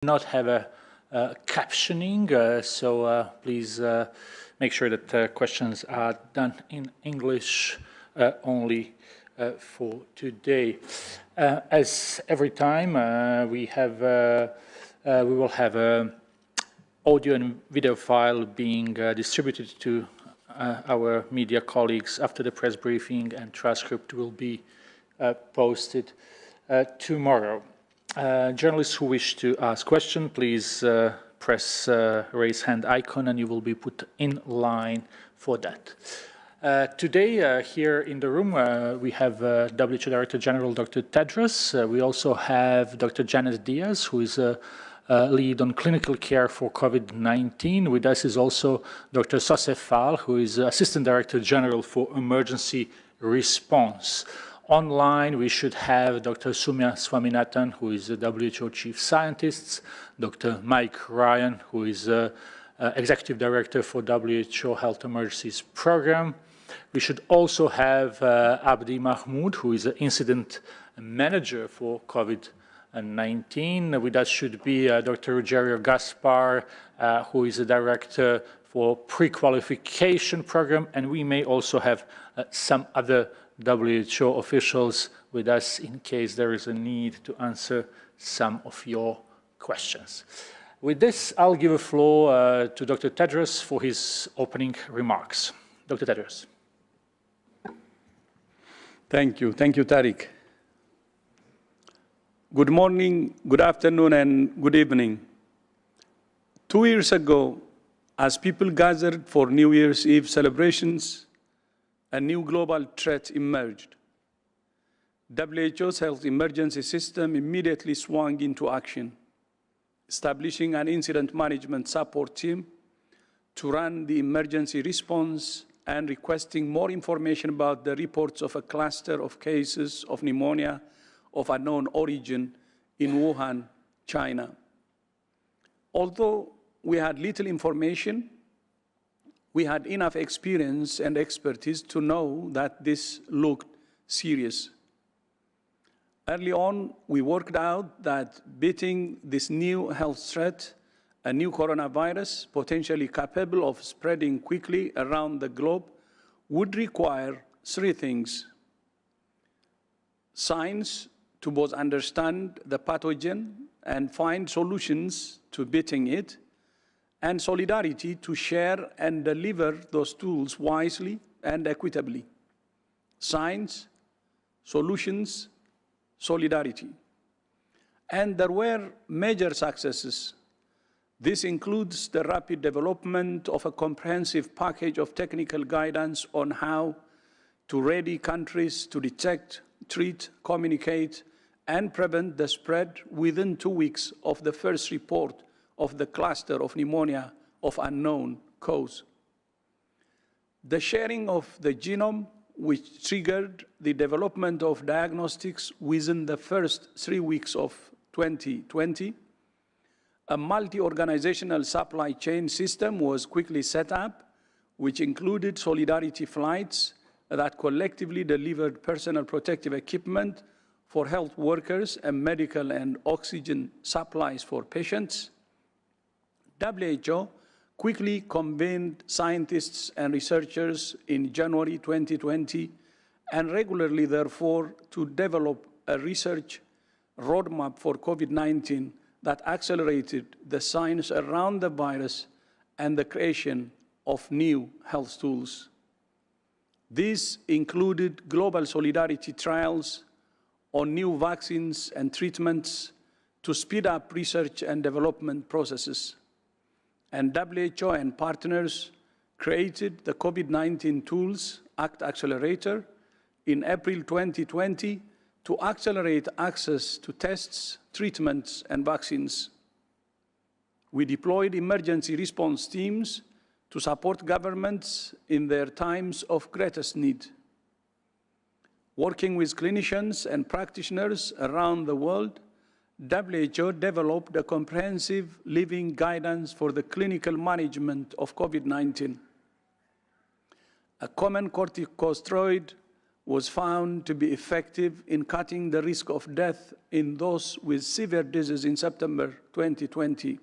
Not have a captioning, so please make sure that questions are done in English only for today. As every time, we will have a audio and video file being distributed to our media colleagues after the press briefing, and transcript will be posted tomorrow. Journalists who wish to ask questions, please press raise hand icon and you will be put in line for that. Today, here in the room, we have WHO Director General Dr. Tedros. We also have Dr. Janet Diaz, who is a lead on clinical care for COVID-19. With us is also Dr. Sosef Fall, who is Assistant Director General for Emergency Response. Online, we should have Dr. Soumya Swaminathan, who is the WHO Chief Scientist, Dr. Mike Ryan, who is Executive Director for WHO Health Emergencies Program. We should also have Abdi Mahmoud, who is the Incident Manager for COVID-19. With us should be Dr. Rogerio Gaspar, who is the Director for Pre-Qualification Program, and we may also have some other WHO officials with us in case there is a need to answer some of your questions. With this, I'll give the floor to Dr. Tedros for his opening remarks. Dr. Tedros. Thank you, Tariq. Good morning, good afternoon, and good evening. 2 years ago, as people gathered for New Year's Eve celebrations, a new global threat emerged. WHO's health emergency system immediately swung into action, establishing an incident management support team to run the emergency response and requesting more information about the reports of a cluster of cases of pneumonia of unknown origin in Wuhan, China. Although we had little information, we had enough experience and expertise to know that this looked serious. Early on, we worked out that beating this new health threat, a new coronavirus potentially capable of spreading quickly around the globe, would require three things: science to both understand the pathogen and find solutions to beating it, and solidarity to share and deliver those tools wisely and equitably. Science, solutions, solidarity. And there were major successes. This includes the rapid development of a comprehensive package of technical guidance on how to ready countries to detect, treat, communicate, and prevent the spread within 2 weeks of the first report of the cluster of pneumonia of unknown cause. The sharing of the genome, which triggered the development of diagnostics within the first 3 weeks of 2020, a multi-organizational supply chain system was quickly set up, which included solidarity flights that collectively delivered personal protective equipment for health workers and medical and oxygen supplies for patients. WHO quickly convened scientists and researchers in January 2020 and regularly, therefore, to develop a research roadmap for COVID-19 that accelerated the science around the virus and the creation of new health tools. These included global solidarity trials on new vaccines and treatments to speed up research and development processes. And WHO and partners created the COVID-19 Tools Act Accelerator in April 2020 to accelerate access to tests, treatments, and vaccines. We deployed emergency response teams to support governments in their times of greatest need. Working with clinicians and practitioners around the world, WHO developed a comprehensive living guidance for the clinical management of COVID-19. A common corticosteroid was found to be effective in cutting the risk of death in those with severe disease in September 2020.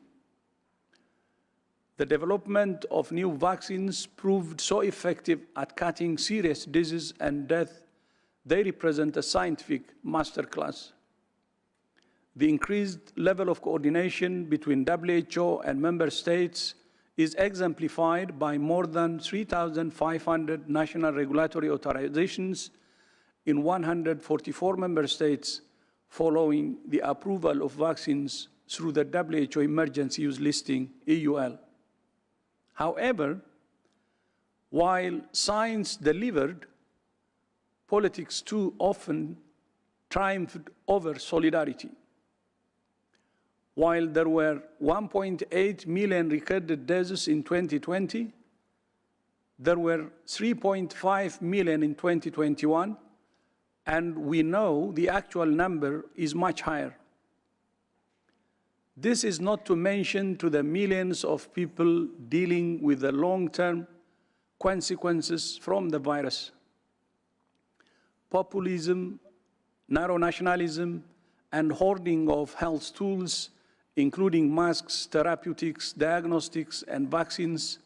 The development of new vaccines proved so effective at cutting serious disease and death, they represent a scientific masterclass. The increased level of coordination between WHO and member states is exemplified by more than 3,500 national regulatory authorizations in 144 member states following the approval of vaccines through the WHO Emergency Use Listing, EUL. However, while science delivered, politics too often triumphed over solidarity. While there were 1.8 million recorded deaths in 2020, there were 3.5 million in 2021, and we know the actual number is much higher. This is not to mention to the millions of people dealing with the long-term consequences from the virus. Populism, narrow nationalism, and hoarding of health tools, including masks, therapeutics, diagnostics, and vaccines,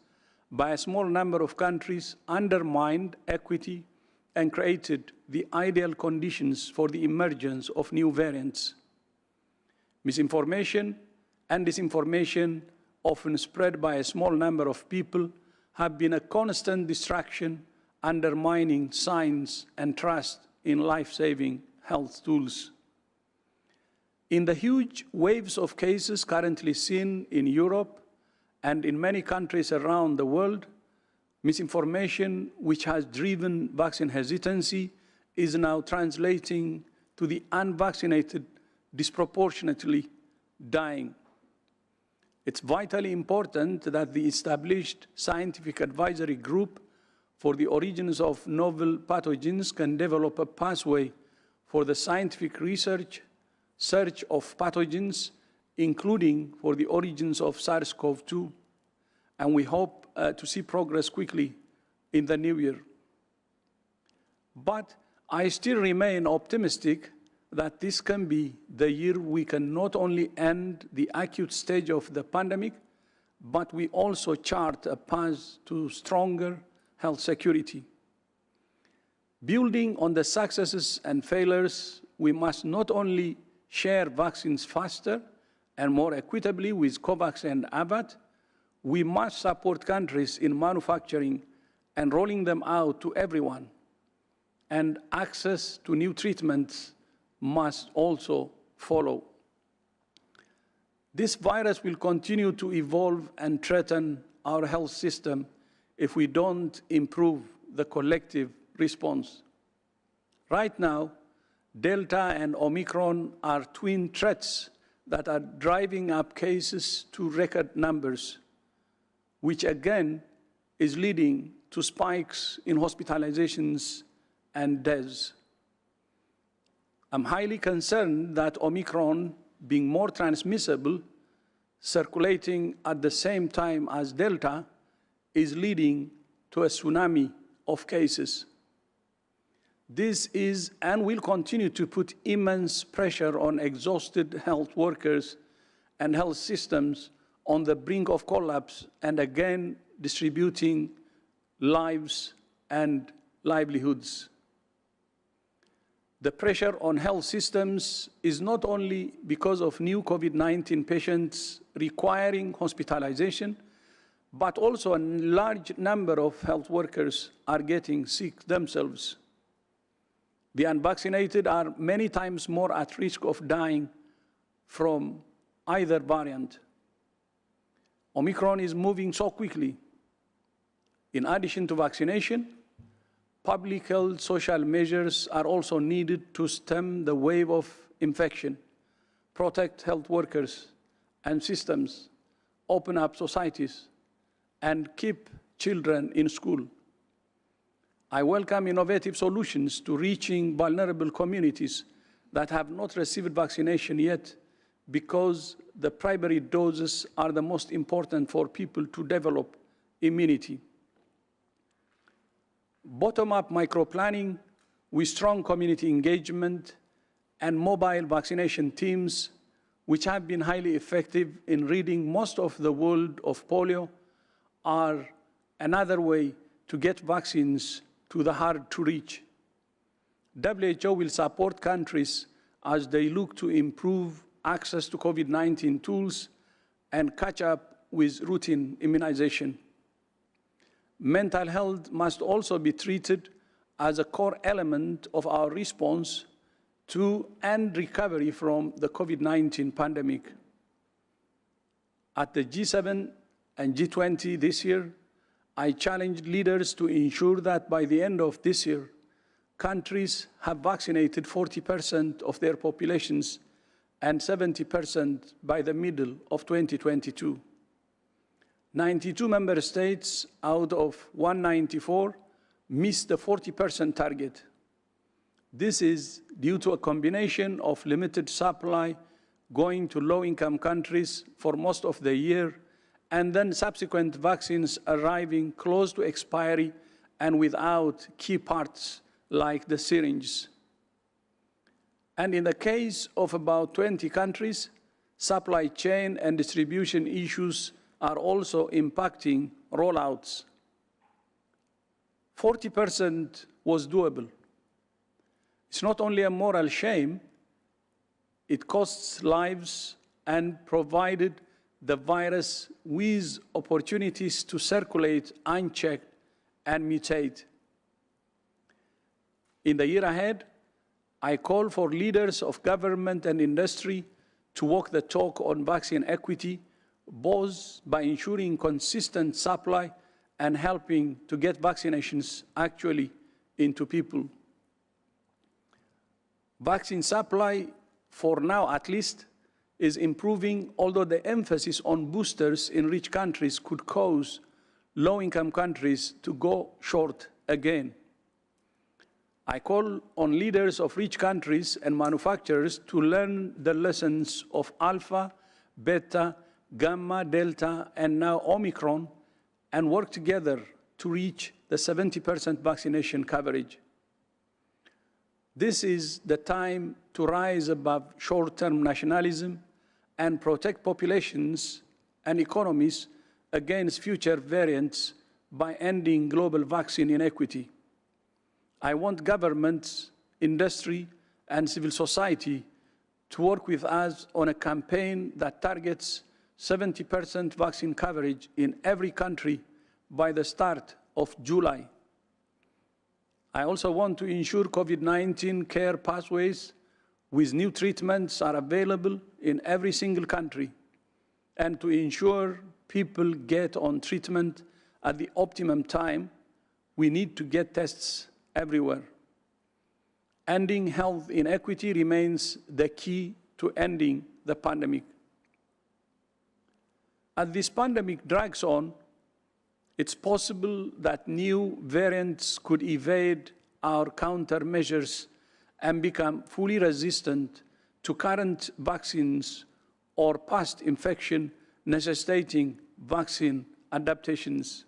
by a small number of countries, undermined equity and created the ideal conditions for the emergence of new variants. Misinformation and disinformation, often spread by a small number of people, have been a constant distraction, undermining science and trust in life-saving health tools. In the huge waves of cases currently seen in Europe and in many countries around the world, misinformation, which has driven vaccine hesitancy, is now translating to the unvaccinated disproportionately dying. It's vitally important that the established scientific advisory group for the origins of novel pathogens can develop a pathway for the scientific research, search of pathogens, including for the origins of SARS-CoV-2, and we hope to see progress quickly in the new year. But I still remain optimistic that this can be the year we can not only end the acute stage of the pandemic, but we also chart a path to stronger health security. Building on the successes and failures, we must not only share vaccines faster and more equitably with COVAX and AVAT, we must support countries in manufacturing and rolling them out to everyone. And access to new treatments must also follow. This virus will continue to evolve and threaten our health system if we don't improve the collective response. Right now, Delta and Omicron are twin threats that are driving up cases to record numbers, which again is leading to spikes in hospitalizations and deaths. I'm highly concerned that Omicron, being more transmissible, circulating at the same time as Delta, is leading to a tsunami of cases. This is and will continue to put immense pressure on exhausted health workers and health systems on the brink of collapse, and again distributing lives and livelihoods. The pressure on health systems is not only because of new COVID-19 patients requiring hospitalization, but also a large number of health workers are getting sick themselves. The unvaccinated are many times more at risk of dying from either variant. Omicron is moving so quickly. In addition to vaccination, public health social measures are also needed to stem the wave of infection, protect health workers and systems, open up societies, and keep children in school. I welcome innovative solutions to reaching vulnerable communities that have not received vaccination yet, because the primary doses are the most important for people to develop immunity. Bottom-up microplanning with strong community engagement and mobile vaccination teams, which have been highly effective in ridding most of the world of polio, are another way to get vaccines to the hard-to-reach. WHO will support countries as they look to improve access to COVID-19 tools and catch up with routine immunization. Mental health must also be treated as a core element of our response to and recovery from the COVID-19 pandemic. At the G7 and G20 this year, I challenged leaders to ensure that by the end of this year, countries have vaccinated 40% of their populations and 70% by the middle of 2022. 92 member states out of 194 missed the 40% target. This is due to a combination of limited supply going to low-income countries for most of the year, and then subsequent vaccines arriving close to expiry and without key parts like the syringes. And in the case of about 20 countries, supply chain and distribution issues are also impacting rollouts. 40% was doable. It's not only a moral shame, it costs lives and provided the virus with opportunities to circulate unchecked and mutate. In the year ahead, I call for leaders of government and industry to walk the talk on vaccine equity, both by ensuring consistent supply and helping to get vaccinations actually into people. Vaccine supply, for now at least, is improving, although the emphasis on boosters in rich countries could cause low-income countries to go short again. I call on leaders of rich countries and manufacturers to learn the lessons of Alpha, Beta, Gamma, Delta, and now Omicron, and work together to reach the 70% vaccination coverage. This is the time to rise above short-term nationalism and protect populations and economies against future variants by ending global vaccine inequity. I want governments, industry, and civil society to work with us on a campaign that targets 70% vaccine coverage in every country by the start of July. I also want to ensure COVID-19 care pathways with new treatments are available in every single country, and to ensure people get on treatment at the optimum time. We need to get tests everywhere. Ending health inequity remains the key to ending the pandemic. As this pandemic drags on, it's possible that new variants could evade our countermeasures and become fully resistant to current vaccines or past infection necessitating vaccine adaptations.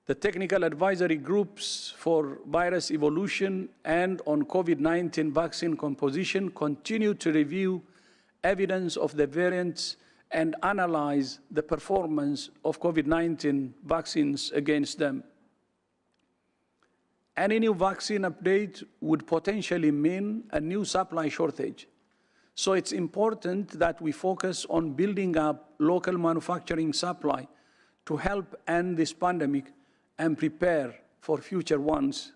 The technical advisory groups for virus evolution and on COVID-19 vaccine composition continue to review evidence of the variants and analyze the performance of COVID-19 vaccines against them. Any new vaccine update would potentially mean a new supply shortage. So it's important that we focus on building up local manufacturing supply to help end this pandemic and prepare for future ones.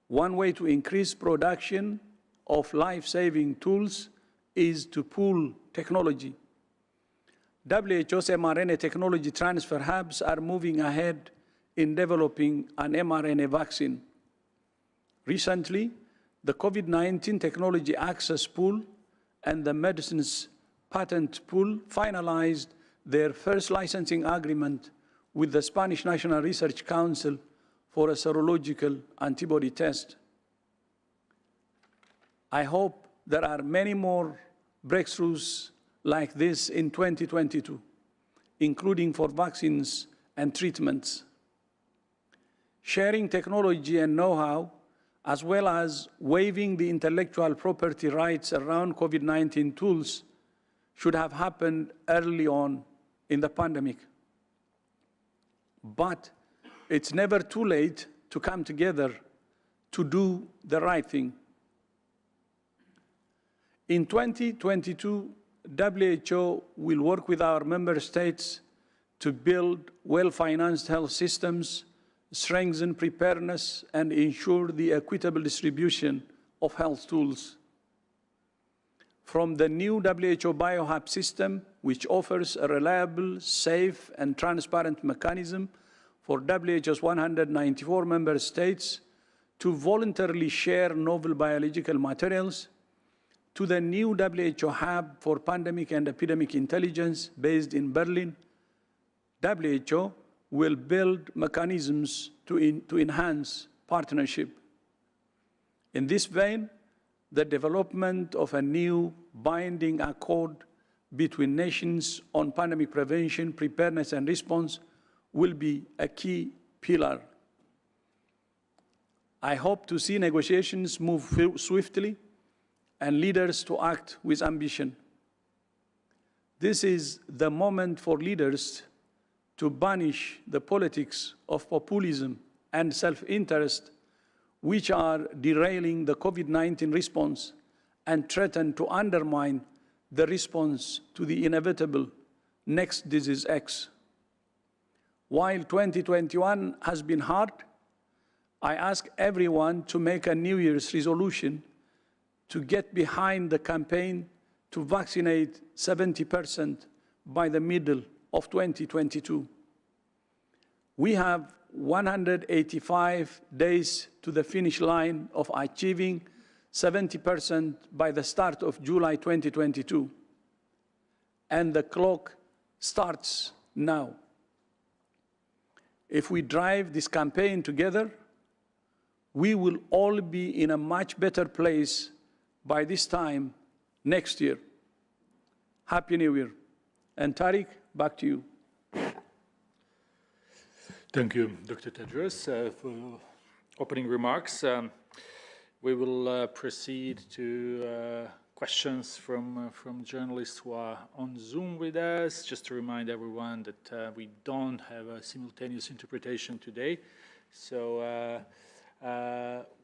One way to increase production of life-saving tools is to pool technology. WHO's mRNA technology transfer hubs are moving ahead in developing an mRNA vaccine. Recently, the COVID-19 Technology Access Pool and the Medicines Patent Pool finalized their first licensing agreement with the Spanish National Research Council for a serological antibody test. I hope there are many more breakthroughs like this in 2022, including for vaccines and treatments. sharing technology and know-how, as well as waiving the intellectual property rights around COVID-19 tools should have happened early on in the pandemic. But it's never too late to come together to do the right thing. In 2022, WHO will work with our member states to build well-financed health systems, strengthen preparedness, and ensure the equitable distribution of health tools. From the new WHO BioHub system, which offers a reliable, safe, and transparent mechanism for WHO's 194 member states to voluntarily share novel biological materials, to the new WHO Hub for Pandemic and Epidemic Intelligence based in Berlin, WHO will build mechanisms to enhance partnership. In this vein, the development of a new binding accord between nations on pandemic prevention, preparedness, and response will be a key pillar. I hope to see negotiations move swiftly and leaders to act with ambition. This is the moment for leaders to banish the politics of populism and self-interest, which are derailing the COVID-19 response and threaten to undermine the response to the inevitable next disease X. While 2021 has been hard, I ask everyone to make a New Year's resolution to get behind the campaign to vaccinate 70% by the middle of 2022. We have 185 days to the finish line of achieving 70% by the start of July 2022. And the clock starts now. If we drive this campaign together, we will all be in a much better place by this time next year. Happy New Year. And Tariq, back to you. Thank you, Dr. Tedros, for opening remarks. We will proceed to questions from journalists who are on Zoom with us. Just to remind everyone that we don't have a simultaneous interpretation today, so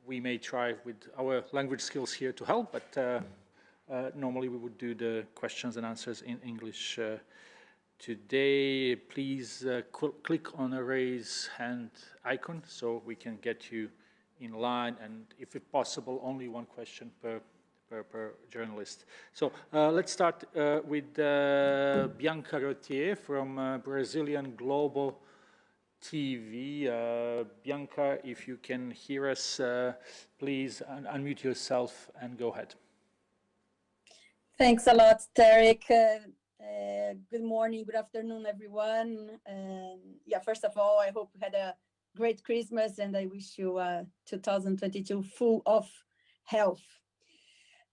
we may try with our language skills here to help, but normally we would do the questions and answers in English. Today, please click on a raise hand icon so we can get you in line, and if possible, only one question per journalist. So let's start with Bianca Rotier from Brazilian Global TV. Bianca, if you can hear us, please unmute yourself and go ahead. Thanks a lot, Tariq. Good morning, good afternoon, everyone. Yeah, first of all, I hope you had a great Christmas, and I wish you 2022 full of health.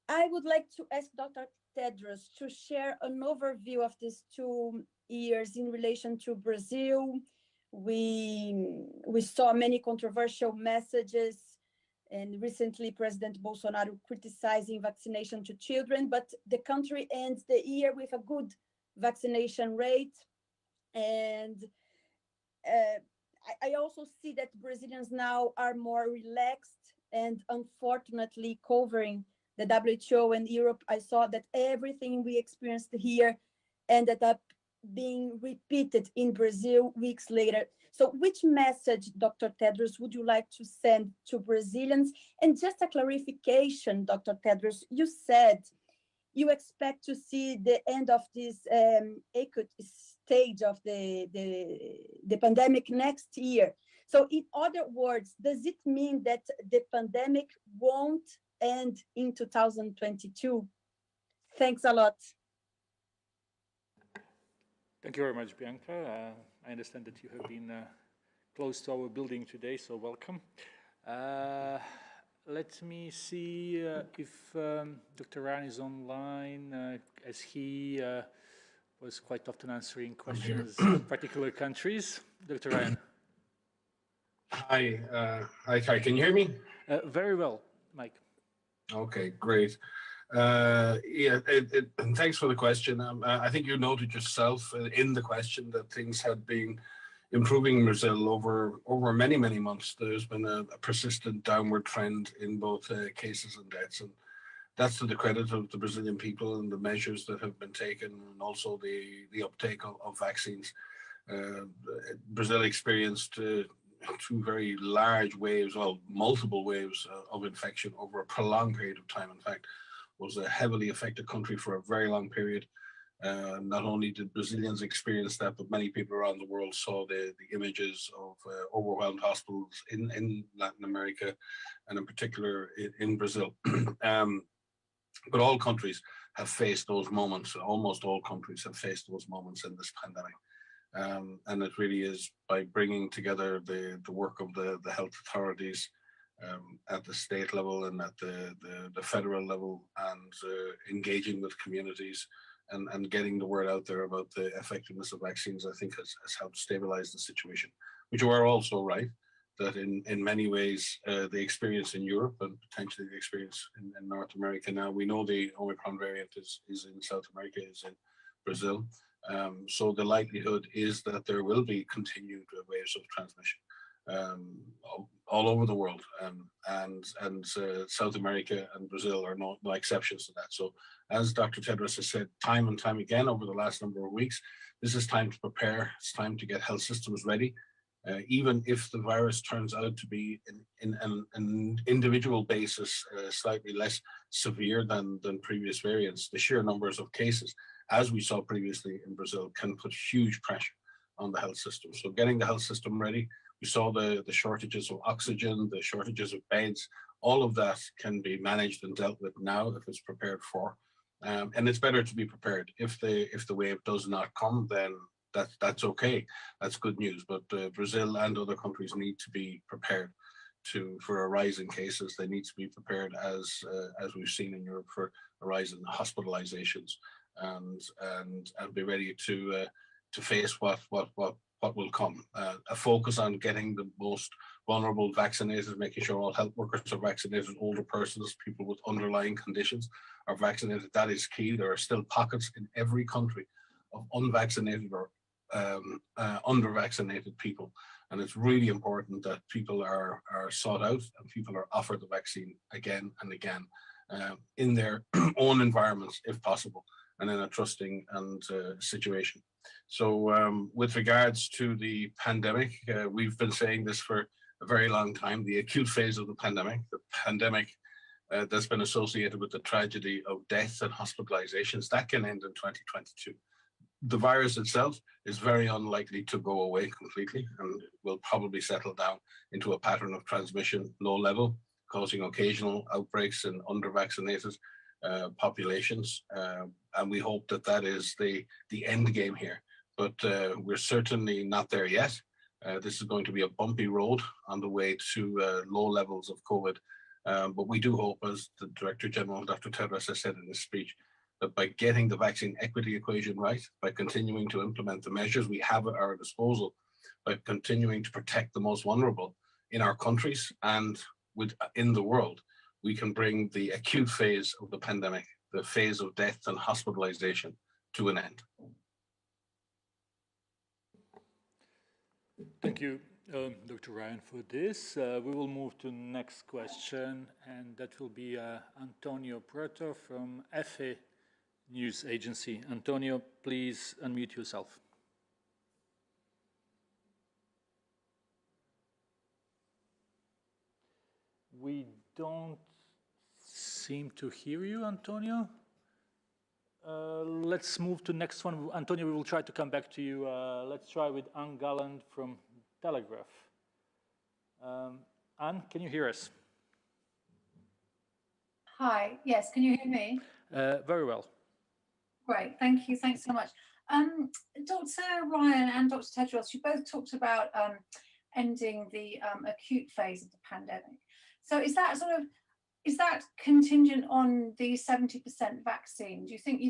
I would like to ask Dr. Tedros to share an overview of these 2 years in relation to Brazil. We saw many controversial messages, and recently President Bolsonaro criticizing vaccination to children, but the country ends the year with a good vaccination rate. And I also see that Brazilians now are more relaxed, and unfortunately covering the WHO and Europe, I saw that everything we experienced here ended up being repeated in Brazil weeks later. So which message, Dr. Tedros, would you like to send to Brazilians? And just a clarification, Dr. Tedros, you said you expect to see the end of this acute stage of the pandemic next year. So in other words, does it mean that the pandemic won't end in 2022? Thanks a lot. Thank you very much, Bianca. I understand that you have been close to our building today, so welcome. Let me see if Dr. Ryan is online, as he was quite often answering questions in particular countries. Dr. Ryan. Hi, Kai. Can you hear me? Very well, Mike. Okay, great. And thanks for the question. I think you noted yourself in the question that things had been improving in Brazil over many, many months. There's been a persistent downward trend in both cases and deaths, and that's to the credit of the Brazilian people and the measures that have been taken, and also the uptake of vaccines. Brazil experienced two very large waves, well, multiple waves of infection over a prolonged period of time. In fact, was a heavily affected country for a very long period. Not only did Brazilians experience that, but many people around the world saw the images of overwhelmed hospitals in Latin America, and in particular in Brazil. But all countries have faced those moments. Almost all countries have faced those moments in this pandemic. And it really is by bringing together the work of the health authorities at the state level and at the federal level, and engaging with communities and getting the word out there about the effectiveness of vaccines, I think has helped stabilize the situation. But you are also right that in many ways, the experience in Europe and potentially the experience in North America now, we know the Omicron variant is in South America, is in Brazil. So the likelihood is that there will be continued waves of transmission all over the world, and South America and Brazil are no exceptions to that. So as Dr. Tedros has said time and time again over the last number of weeks, this is time to prepare. It's time to get health systems ready. Even if the virus turns out to be in an individual basis slightly less severe than previous variants, the sheer numbers of cases, as we saw previously in Brazil, can put huge pressure on the health system. So getting the health system ready, we saw the shortages of oxygen, the shortages of beds, all of that can be managed and dealt with now if it's prepared for. And it's better to be prepared. If the wave does not come, then that's okay. That's good news. But Brazil and other countries need to be prepared for a rise in cases. They need to be prepared, as we've seen in Europe, for a rise in hospitalizations, and be ready to face what will come. A focus on getting the most vulnerable vaccinated, making sure all health workers are vaccinated, older persons, people with underlying conditions are vaccinated. That is key. There are still pockets in every country of unvaccinated or under-vaccinated people, and it's really important that people are sought out and people are offered the vaccine again and again in their own environments, if possible, and in a trusting and situation. So with regards to the pandemic, we've been saying this for a very long time, the acute phase of the pandemic that's been associated with the tragedy of death and hospitalizations, that can end in 2022. The virus itself is very unlikely to go away completely, and will probably settle down into a pattern of transmission, low level, causing occasional outbreaks in under-vaccinated populations. And we hope that is the end game here. But we're certainly not there yet. This is going to be a bumpy road on the way to low levels of COVID. But we do hope, as the Director General, Dr. Tedros, has said in his speech, that by getting the vaccine equity equation right, by continuing to implement the measures we have at our disposal, by continuing to protect the most vulnerable in our countries and in the world, we can bring the acute phase of the pandemic, the phase of death and hospitalization, to an end. Thank you, Dr. Ryan, for this. We will move to the next question, and that will be Antonio Prato from FA News Agency. Antonio, please unmute yourself. We don't seem to hear you, Antonio. Let's move to the next one. Antonio, we will try to come back to you. Let's try with Anne Galland from Telegraph. Anne, can you hear us? Hi, yes, can you hear me? Very well. Great, thank you, thanks so much. Dr. Ryan and Dr. Tedros, you both talked about ending the acute phase of the pandemic. So is that contingent on the 70% vaccine? Do you think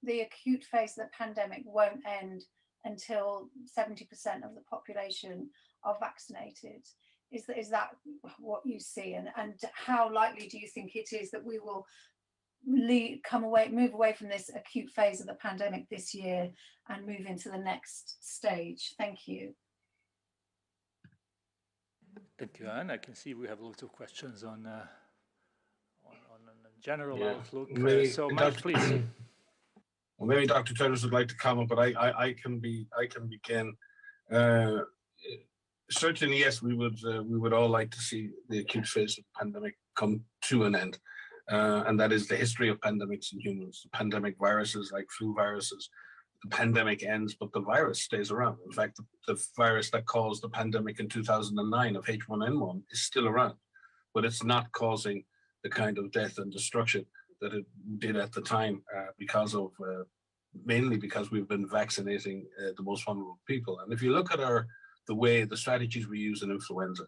the acute phase of the pandemic won't end until 70% of the population are vaccinated? Is that what you see? And how likely do you think it is that we will move away from this acute phase of the pandemic this year and move into the next stage? Thank you. Thank you, Anne. I can see we have lots of questions on a general outlook. So, Mike, please. Well, maybe Dr. Tedros would like to comment, but I can begin. Certainly, yes, we would all like to see the acute phase of the pandemic come to an end, and that is the history of pandemics in humans. The pandemic viruses, like flu viruses, the pandemic ends, but the virus stays around. In fact, the virus that caused the pandemic in 2009 of H1N1 is still around, but it's not causing the kind of death and destruction that it did at the time, mainly because we've been vaccinating the most vulnerable people. And if you look at the strategies we use in influenza,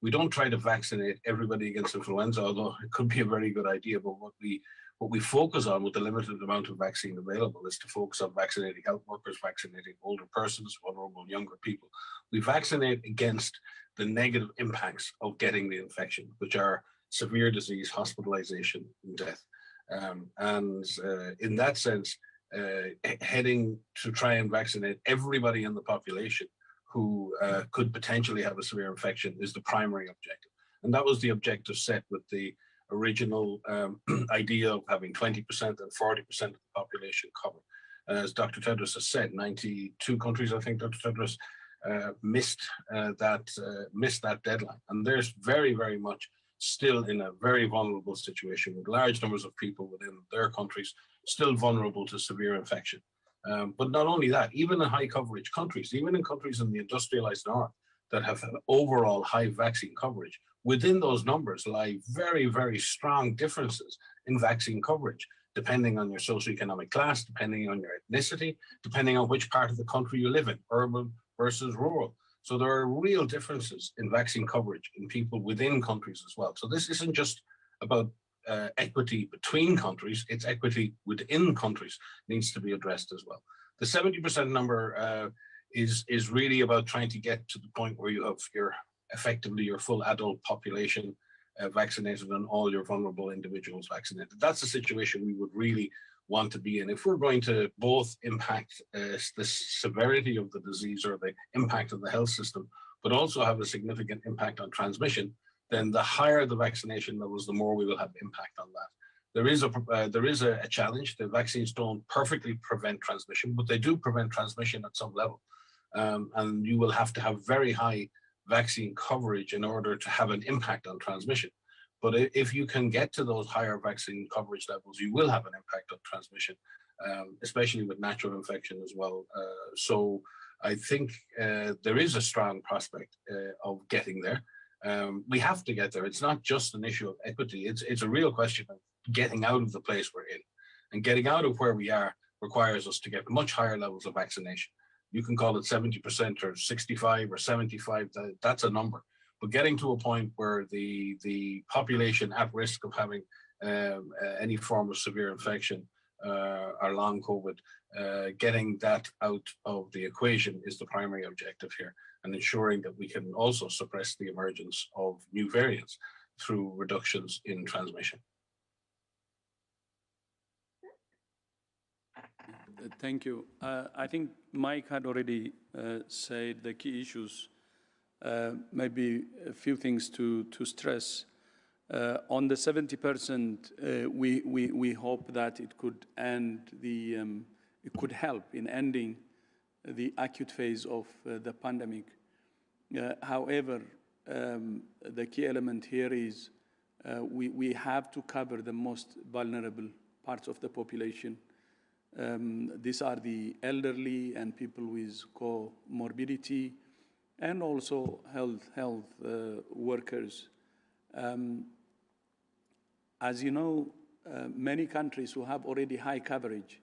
we don't try to vaccinate everybody against influenza, although it could be a very good idea. But what we focus on with the limited amount of vaccine available is to focus on vaccinating health workers, vaccinating older persons, vulnerable younger people. We vaccinate against the negative impacts of getting the infection, which are severe disease, hospitalization, and death. In that sense, heading to try and vaccinate everybody in the population who could potentially have a severe infection is the primary objective. And that was the objective set with the original idea of having 20% and 40% of the population covered. As Dr. Tedros has said, 92 countries, I think, Dr. Tedros, missed that deadline. And there's very, very much still in a very vulnerable situation with large numbers of people within their countries still vulnerable to severe infection. But not only that, even in high coverage countries, even in countries in the industrialized north that have overall high vaccine coverage, within those numbers lie very, very strong differences in vaccine coverage, depending on your socioeconomic class, depending on your ethnicity, depending on which part of the country you live in, urban versus rural. So there are real differences in vaccine coverage in people within countries as well. So this isn't just about equity between countries, it's equity within countries needs to be addressed as well. The 70% number is really about trying to get to the point where you have effectively your full adult population vaccinated and all your vulnerable individuals vaccinated. That's the situation we would really want to be in. If we're going to both impact the severity of the disease or the impact of the health system, but also have a significant impact on transmission, then the higher the vaccination levels, the more we will have impact on that. There is a challenge. The vaccines don't perfectly prevent transmission, but they do prevent transmission at some level. And you will have to have very high vaccine coverage in order to have an impact on transmission. But if you can get to those higher vaccine coverage levels, you will have an impact on transmission, especially with natural infection as well. So I think there is a strong prospect of getting there. We have to get there. It's not just an issue of equity. It's a real question of getting out of the place we're in. And getting out of where we are requires us to get much higher levels of vaccination. You can call it 70% or 65 or 75, that's a number. But getting to a point where the population at risk of having any form of severe infection or long COVID, getting that out of the equation is the primary objective here, and ensuring that we can also suppress the emergence of new variants through reductions in transmission. Thank you. I think Mike had already said the key issues. Maybe a few things to stress. On the 70%, we hope that it could end it could help in ending the acute phase of the pandemic. However, the key element here is we have to cover the most vulnerable parts of the population. These are the elderly and people with comorbidity, and also health workers. As you know, many countries who have already high coverage,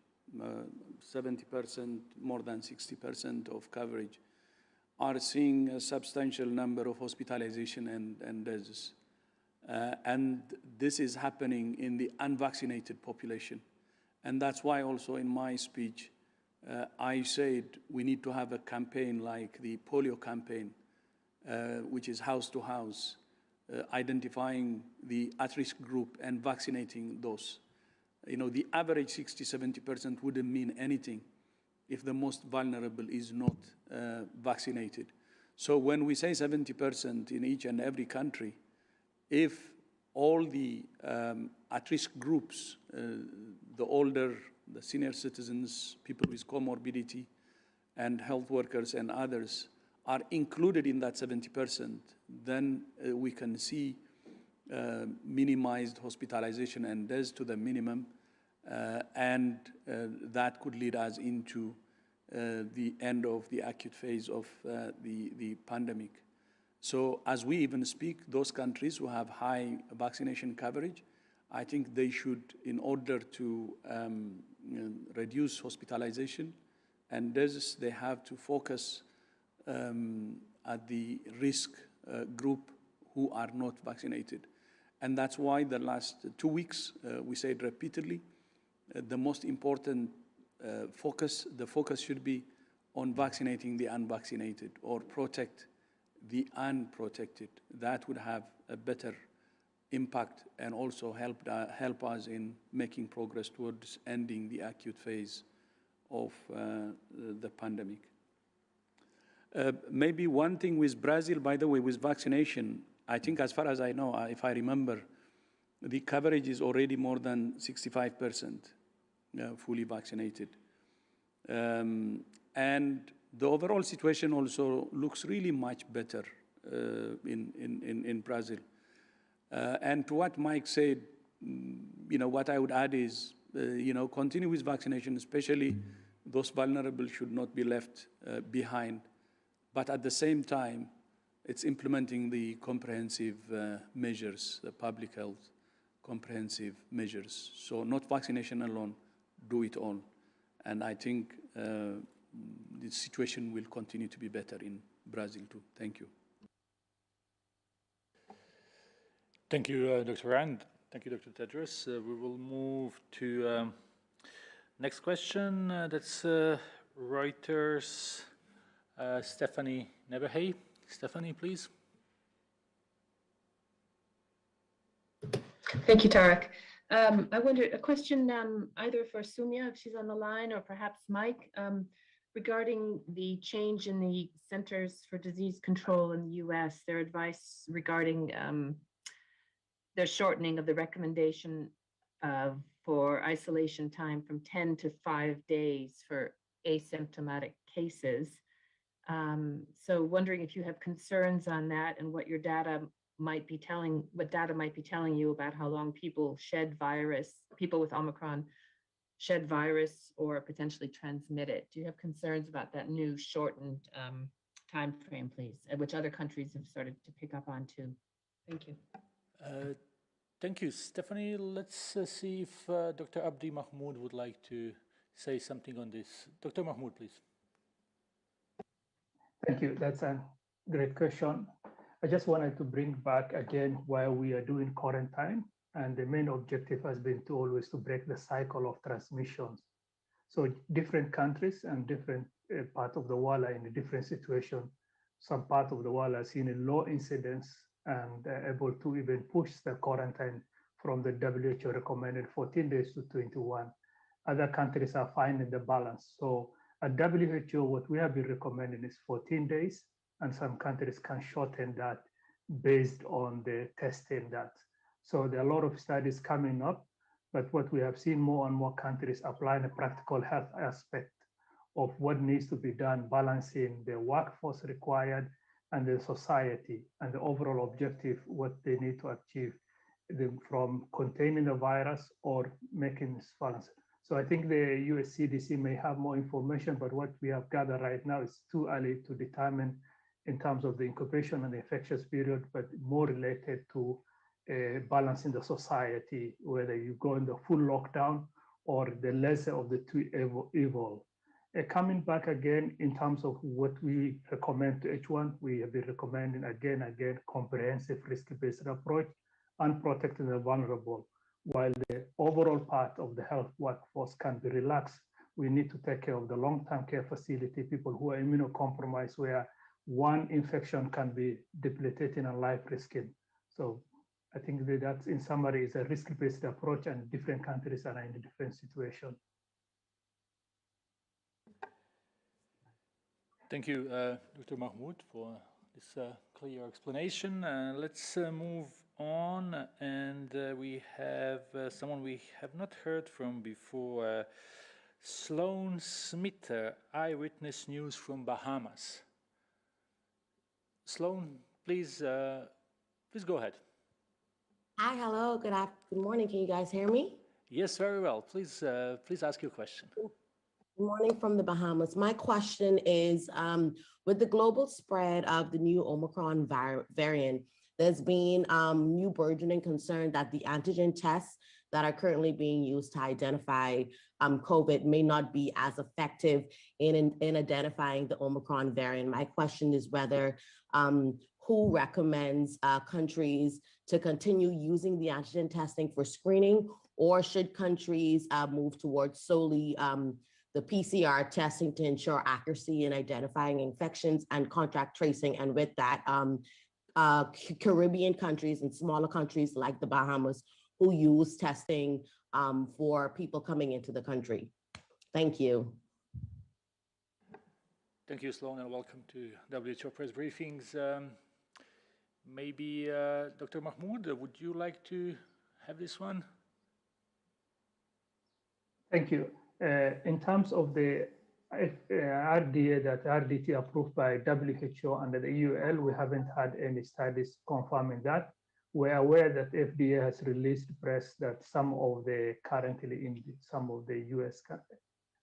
70%, more than 60% of coverage, are seeing a substantial number of hospitalization and deaths. And this is happening in the unvaccinated population. And that's why also in my speech, I said we need to have a campaign like the Polio Campaign which is house to house, identifying the at-risk group and vaccinating those. You know, the average 60–70% wouldn't mean anything if the most vulnerable is not vaccinated. So when we say 70% in each and every country, if all the at-risk groups, the older, the senior citizens, people with comorbidity, and health workers and others are included in that 70%, then we can see minimized hospitalization and deaths to the minimum, and that could lead us into the end of the acute phase of the pandemic. So as we even speak, those countries who have high vaccination coverage, I think they should, in order to reduce hospitalization and deaths, they have to focus at the risk group who are not vaccinated. And that's why the last 2 weeks, we said repeatedly, the most important the focus should be on vaccinating the unvaccinated or protect the unprotected. That would have a better impact and also help us in making progress towards ending the acute phase of the pandemic. Maybe one thing with Brazil, by the way, with vaccination, I think as far as I know, if I remember, the coverage is already more than 65% fully vaccinated. And the overall situation also looks really much better in Brazil. And to what Mike said, you know, what I would add is, you know, continue with vaccination, especially those vulnerable should not be left behind. But at the same time, it's implementing the comprehensive measures, the public health comprehensive measures. So not vaccination alone, do it all. And I think the situation will continue to be better in Brazil too. Thank you. Thank you, Dr. Rand. Thank you, Dr. Tedros. We will move to next question. That's Reuters. Stephanie Neverhay. Stephanie, please. Thank you, Tarek. I wonder, a question either for Soumya, if she's on the line, or perhaps Mike, regarding the change in the Centers for Disease Control in the US, their advice regarding their shortening of the recommendation for isolation time from 10 to 5 days for asymptomatic cases. So wondering if you have concerns on that and what your data might be telling, you about how long people shed virus, people with Omicron shed virus or potentially transmit it. Do you have concerns about that new shortened time frame, please, which other countries have started to pick up on too? Thank you. Thank you, Stephanie. Let's see if Dr. Abdi Mahmoud would like to say something on this. Dr. Mahmoud, please. Thank you. That's a great question. I just wanted to bring back again why we are doing quarantine. And the main objective has been to always to break the cycle of transmissions. So different countries and different parts of the world are in a different situation. Some part of the world are seeing a low incidence and able to even push the quarantine from the WHO recommended 14 days to 21. Other countries are finding the balance. So at WHO, what we have been recommending is 14 days, and some countries can shorten that based on the testing that. So there are a lot of studies coming up, but what we have seen more and more countries applying a practical health aspect of what needs to be done, balancing the workforce required and the society and the overall objective, what they need to achieve from containing the virus or making this balance. So I think the US CDC may have more information, but what we have gathered right now is too early to determine in terms of the incubation and the infectious period, but more related to balancing the society, whether you go in the full lockdown or the lesser of the two evil. Coming back again in terms of what we recommend to H1, we have been recommending again, comprehensive risk-based approach and protecting the vulnerable. While the overall part of the health workforce can be relaxed, we need to take care of the long-term care facility, people who are immunocompromised, where one infection can be debilitating and life-risking. So I think that in summary is a risk-based approach, and different countries are in a different situation. Thank you, Dr. Mahmoud, for this clear explanation. Let's move on, and we have someone we have not heard from before, Sloan Smith, Eyewitness News from Bahamas. Sloan, please go ahead. Hi, hello, good morning. Can you guys hear me? Yes, very well. Please ask your question. Good morning from the Bahamas. My question is, with the global spread of the new Omicron variant, there's been new burgeoning concern that the antigen tests that are currently being used to identify COVID may not be as effective in identifying the Omicron variant. My question is whether who recommends countries to continue using the antigen testing for screening, or should countries move towards solely the PCR testing to ensure accuracy in identifying infections and contact tracing? And with that, Caribbean countries and smaller countries like the Bahamas who use testing for people coming into the country. Thank you. Thank you, Sloan, and welcome to WHO Press Briefings. Maybe Dr. Mahmoud, would you like to have this one? Thank you. In terms of the RDT approved by WHO under the EUL, we haven't had any studies confirming that. We're aware that FDA has released press that some of the currently in some of the US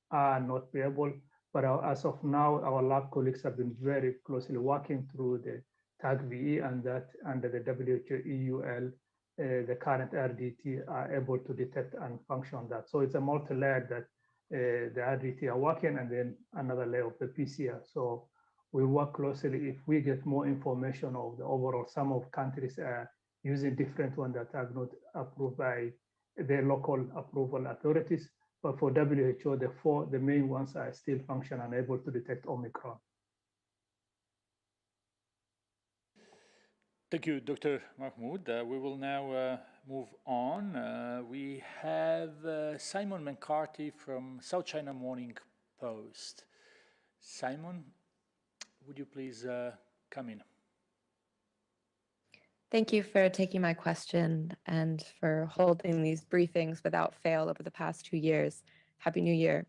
are not viable, but as of now, our lab colleagues have been very closely working through the TAG-VE, and that under the WHO EUL, the current RDT are able to detect and function that. So it's a multi-layer that the RDT are working, and then another layer of the PCR. So we work closely. If we get more information of the overall, some of countries are using different ones that are not approved by the local approval authorities. But for WHO, the main ones are still function and able to detect Omicron. Thank you, Dr. Mahmoud. We will now move on. We have Simon McCarthy from South China Morning Post. Simon, would you please come in? Thank you for taking my question and for holding these briefings without fail over the past 2 years. Happy New Year.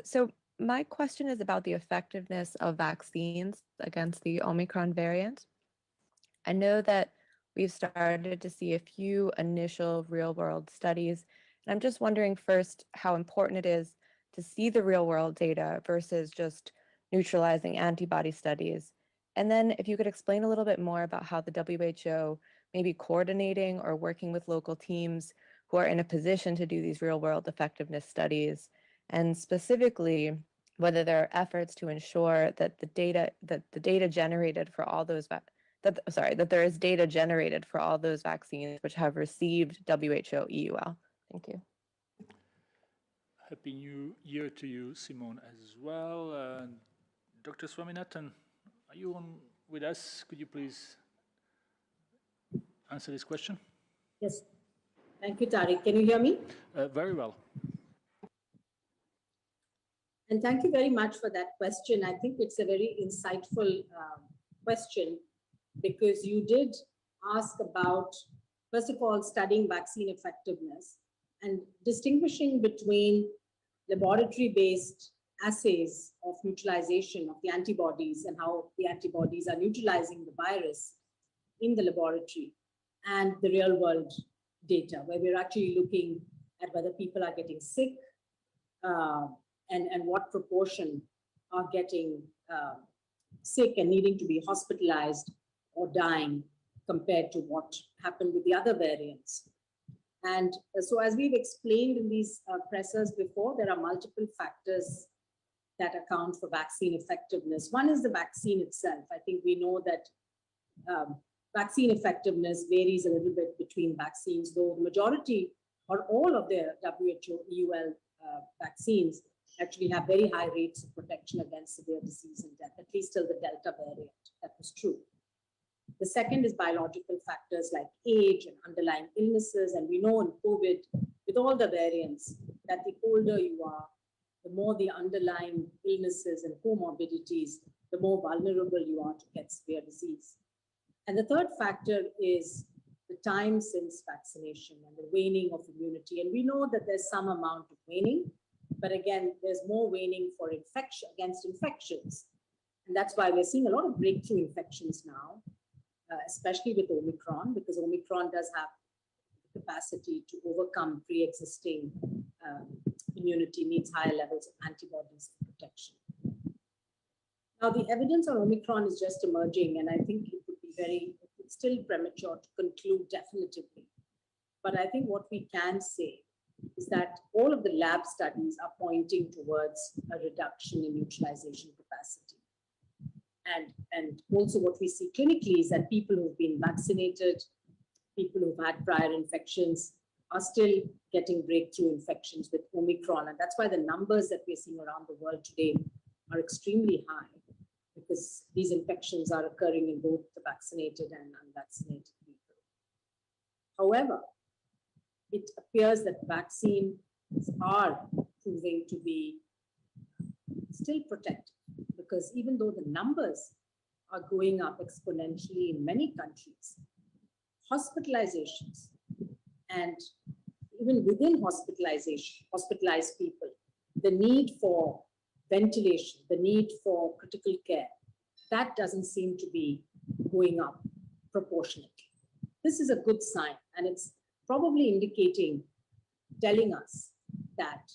So my question is about the effectiveness of vaccines against the Omicron variant. I know that we've started to see a few initial real-world studies, and I'm just wondering first how important it is to see the real-world data versus just neutralizing antibody studies. And then if you could explain a little bit more about how the WHO may be coordinating or working with local teams who are in a position to do these real-world effectiveness studies, and specifically whether there are efforts to ensure that the data generated for all those that there is data generated for all those vaccines which have received WHO EUL. Thank you. Happy New Year to you, Simone, as well. Dr. Swaminathan, are you on with us? Could you please answer this question? Yes. Thank you, Tariq. Can you hear me? Very well. And thank you very much for that question. I think it's a very insightful question, because you did ask about, first of all, studying vaccine effectiveness and distinguishing between laboratory-based assays of neutralization of the antibodies and how the antibodies are neutralizing the virus in the laboratory, and the real-world data, where we're actually looking at whether people are getting sick and what proportion are getting sick and needing to be hospitalized or dying compared to what happened with the other variants. And so as we've explained in these presses before, there are multiple factors that account for vaccine effectiveness. One is the vaccine itself. I think we know that vaccine effectiveness varies a little bit between vaccines, though the majority or all of the WHO EUL vaccines actually have very high rates of protection against severe disease and death, at least till the Delta variant. That was true. The second is biological factors like age and underlying illnesses. And we know in COVID, with all the variants, that the older you are, the more the underlying illnesses and comorbidities, the more vulnerable you are to get severe disease. And the third factor is the time since vaccination and the waning of immunity. And we know that there's some amount of waning, but again, there's more waning for infection against infections. And that's why we're seeing a lot of breakthrough infections now, especially with Omicron, because Omicron does have the capacity to overcome pre-existing immunity, needs higher levels of antibodies for protection. Now, the evidence on Omicron is just emerging, and I think it would be it's still premature to conclude definitively. But I think what we can say is that all of the lab studies are pointing towards a reduction in neutralization capacity. And also what we see clinically is that people who've been vaccinated, people who've had prior infections are still getting breakthrough infections with Omicron. And that's why the numbers that we're seeing around the world today are extremely high, because these infections are occurring in both the vaccinated and unvaccinated people. However, it appears that vaccines are proving to be still protective, because even though the numbers are going up exponentially in many countries, hospitalizations and even within hospitalized people, the need for ventilation, the need for critical care, that doesn't seem to be going up proportionately. This is a good sign, and it's probably telling us that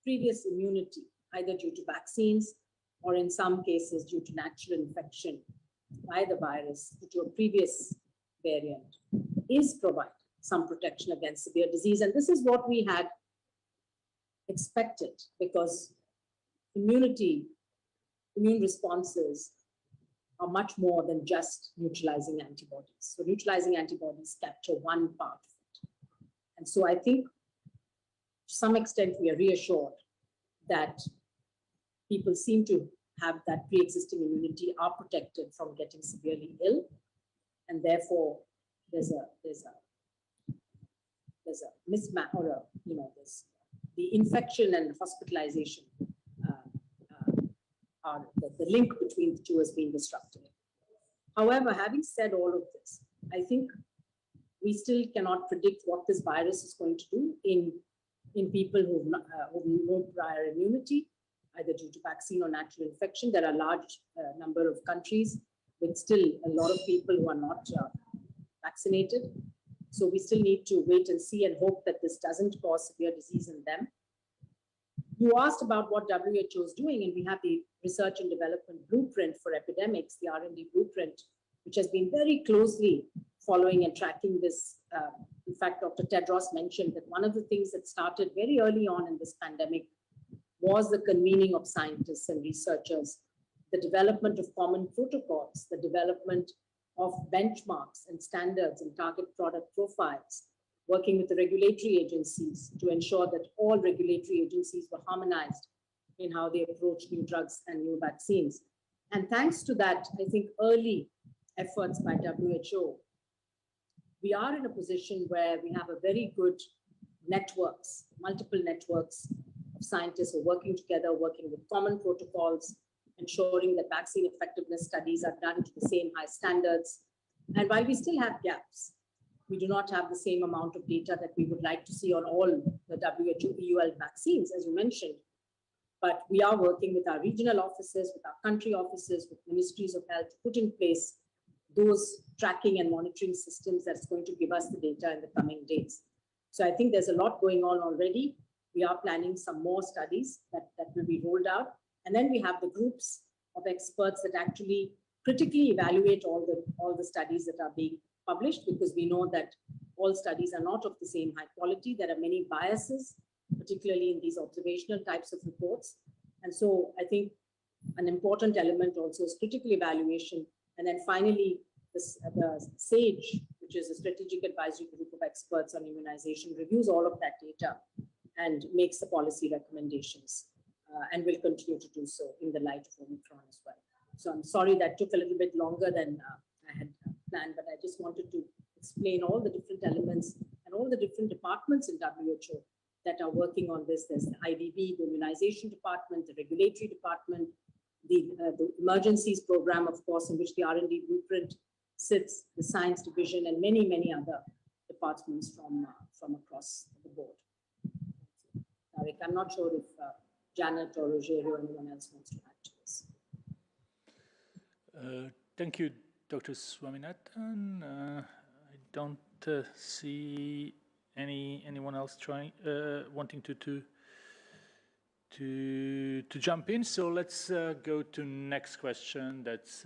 previous immunity, either due to vaccines or in some cases due to natural infection by the virus, due to a previous variant, is providing some protection against severe disease. And this is what we had expected, because immune responses are much more than just neutralizing antibodies. So neutralizing antibodies capture one part of it. And so I think to some extent we are reassured that people seem to have that pre-existing immunity, are protected from getting severely ill, and therefore there's a mismatch, or the infection and hospitalization are the link between the two has been disrupted. However, having said all of this, I think we still cannot predict what this virus is going to do in people who've no prior immunity, either due to vaccine or natural infection. There are a large number of countries with still a lot of people who are not vaccinated. So we still need to wait and see and hope that this doesn't cause severe disease in them. You asked about what WHO is doing, and we have the research and development blueprint for epidemics, the R&D blueprint, which has been very closely following and tracking this. In fact, Dr. Tedros mentioned that one of the things that started very early on in this pandemic was the convening of scientists and researchers, the development of common protocols, the development of benchmarks and standards and target product profiles, working with the regulatory agencies to ensure that all regulatory agencies were harmonized in how they approach new drugs and new vaccines. And thanks to that, I think early efforts by WHO, we are in a position where we have a very good networks, multiple networks of scientists who are working together, working with common protocols, ensuring that vaccine effectiveness studies are done to the same high standards. And while we still have gaps, we do not have the same amount of data that we would like to see on all the WHO EUL vaccines, as you mentioned. But we are working with our regional offices, with our country offices, with ministries of health to put in place those tracking and monitoring systems that's going to give us the data in the coming days. So I think there's a lot going on already. We are planning some more studies that will be rolled out. And then we have the groups of experts that actually critically evaluate all the studies that are being published, because we know that all studies are not of the same high quality. There are many biases, particularly in these observational types of reports. And so I think an important element also is critical evaluation. And then finally, the SAGE, which is a strategic advisory group of experts on immunization, reviews all of that data and makes the policy recommendations and will continue to do so in the light of Omicron as well. So I'm sorry that took a little bit longer than I had planned, but I just wanted to explain all the different elements and all the different departments in WHO that are working on this. There's the IDB, the immunization department, the regulatory department, the emergencies program, of course, in which the R&D blueprint sits, the science division, and many, many other departments from across the board. Tariq, I'm not sure if Janet or Rogerio or anyone else wants to add to this. Thank you, Dr. Swaminathan. I don't see anyone else wanting to jump in. So let's go to next question. That's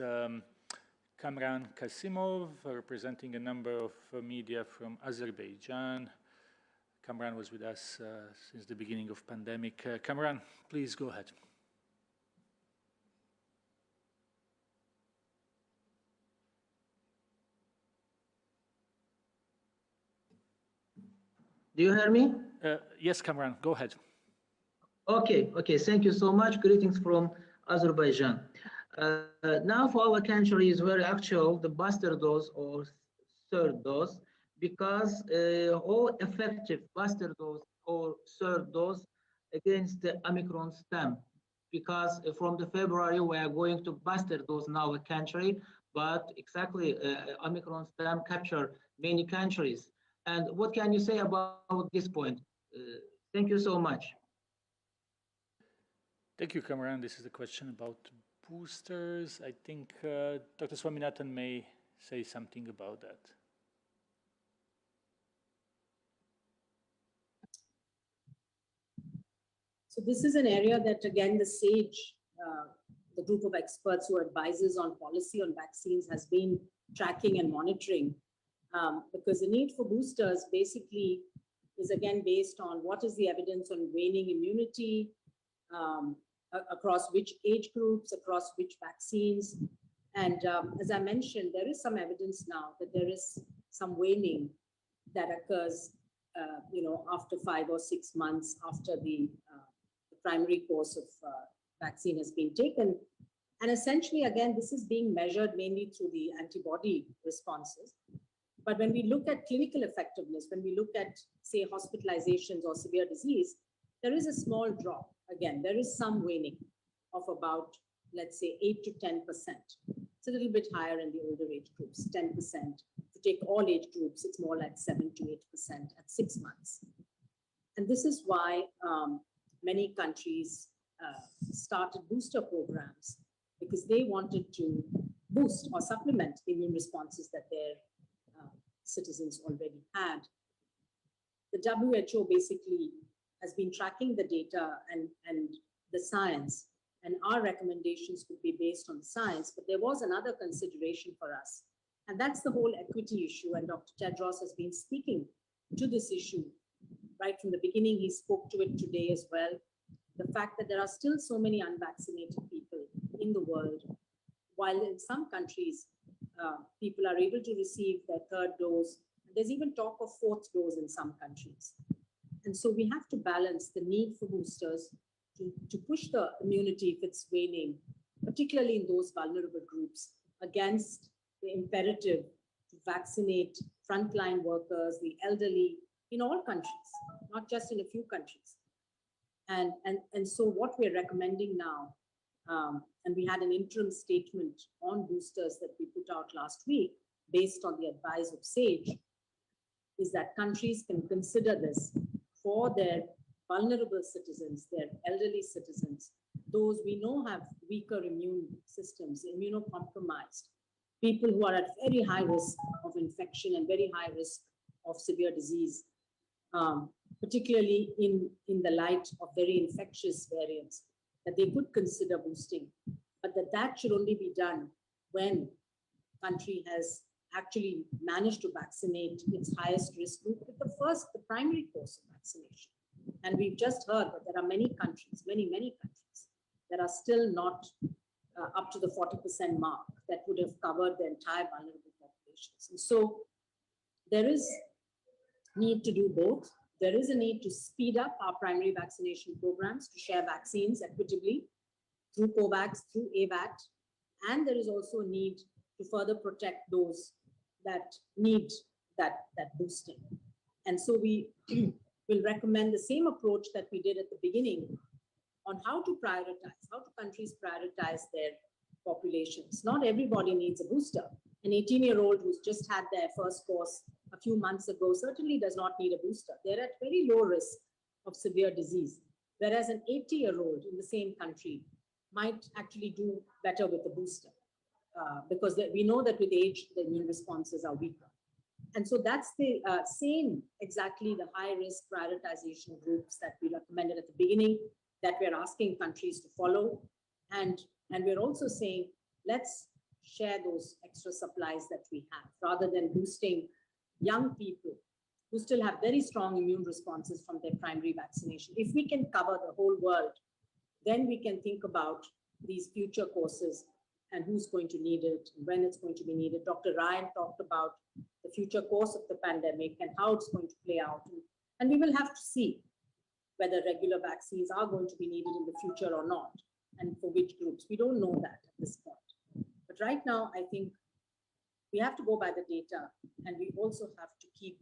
Kamran Kasimov, representing a number of media from Azerbaijan. Kamran was with us since the beginning of pandemic. Kamran, please go ahead. Do you hear me? Yes, Kamran, go ahead. Okay, thank you so much. Greetings from Azerbaijan. Now for our country is very actual, the booster dose or third dose, because all effective booster dose or third dose against the Omicron stem, because from the February we are going to booster dose in our country, but exactly Omicron stem capture many countries. And what can you say about this point? Thank you so much. Thank you, Kamran. This is a question about boosters. I think Dr. Swaminathan may say something about that. So this is an area that, again, the SAGE, the group of experts who advises on policy on vaccines, has been tracking and monitoring, because the need for boosters basically is, again, based on what is the evidence on waning immunity, across which age groups, across which vaccines. And as I mentioned, there is some evidence now that there is some waning that occurs, after 5 or 6 months after the primary course of vaccine has been taken. And essentially, again, this is being measured mainly through the antibody responses. But when we look at clinical effectiveness, when we look at, say, hospitalizations or severe disease, there is a small drop. Again, there is some waning of about, let's say, 8 to 10%. It's a little bit higher in the older age groups, 10%. If you take all age groups, it's more like 7 to 8% at 6 months. And this is why many countries started booster programs, because they wanted to boost or supplement the immune responses that their citizens already had. The WHO basically has been tracking the data and the science, and our recommendations would be based on science. But there was another consideration for us, and that's the whole equity issue. And Dr. Tedros has been speaking to this issue right from the beginning. He spoke to it today as well. The fact that there are still so many unvaccinated people in the world, while in some countries, people are able to receive their third dose. There's even talk of fourth dose in some countries. And so we have to balance the need for boosters to push the immunity if it's waning, particularly in those vulnerable groups, against the imperative to vaccinate frontline workers, the elderly, in all countries, not just in a few countries. And so what we're recommending now, and we had an interim statement on boosters that we put out last week based on the advice of SAGE, is that countries can consider this for their vulnerable citizens, their elderly citizens, those we know have weaker immune systems, immunocompromised, people who are at very high risk of infection and very high risk of severe disease, particularly in the light of very infectious variants, that they could consider boosting, but that should only be done when country has actually managed to vaccinate its highest risk group with the primary course of vaccination. And we've just heard that there are many countries, many countries, that are still not up to the 40% mark that would have covered the entire vulnerable populations. And so there is need to do both. There is a need to speed up our primary vaccination programs to share vaccines equitably through COVAX, through AVAT, and there is also a need to further protect those that need that boosting. And so we will recommend the same approach that we did at the beginning on how to prioritize, how do countries prioritize their populations. Not everybody needs a booster. An 18-year-old who's just had their first course a few months ago certainly does not need a booster. They're at very low risk of severe disease, whereas an 80-year-old in the same country might actually do better with the booster because we know that with age, the immune responses are weaker. And so that's the same, exactly the high-risk prioritization groups that we recommended at the beginning that we're asking countries to follow. And we're also saying, let's share those extra supplies that we have rather than boosting young people who still have very strong immune responses from their primary vaccination. If we can cover the whole world, then we can think about these future courses and who's going to need it, and when it's going to be needed. Dr. Ryan talked about the future course of the pandemic and how it's going to play out. And we will have to see whether regular vaccines are going to be needed in the future or not, and for which groups. We don't know that at this point. But right now, I think we have to go by the data, and we also have to keep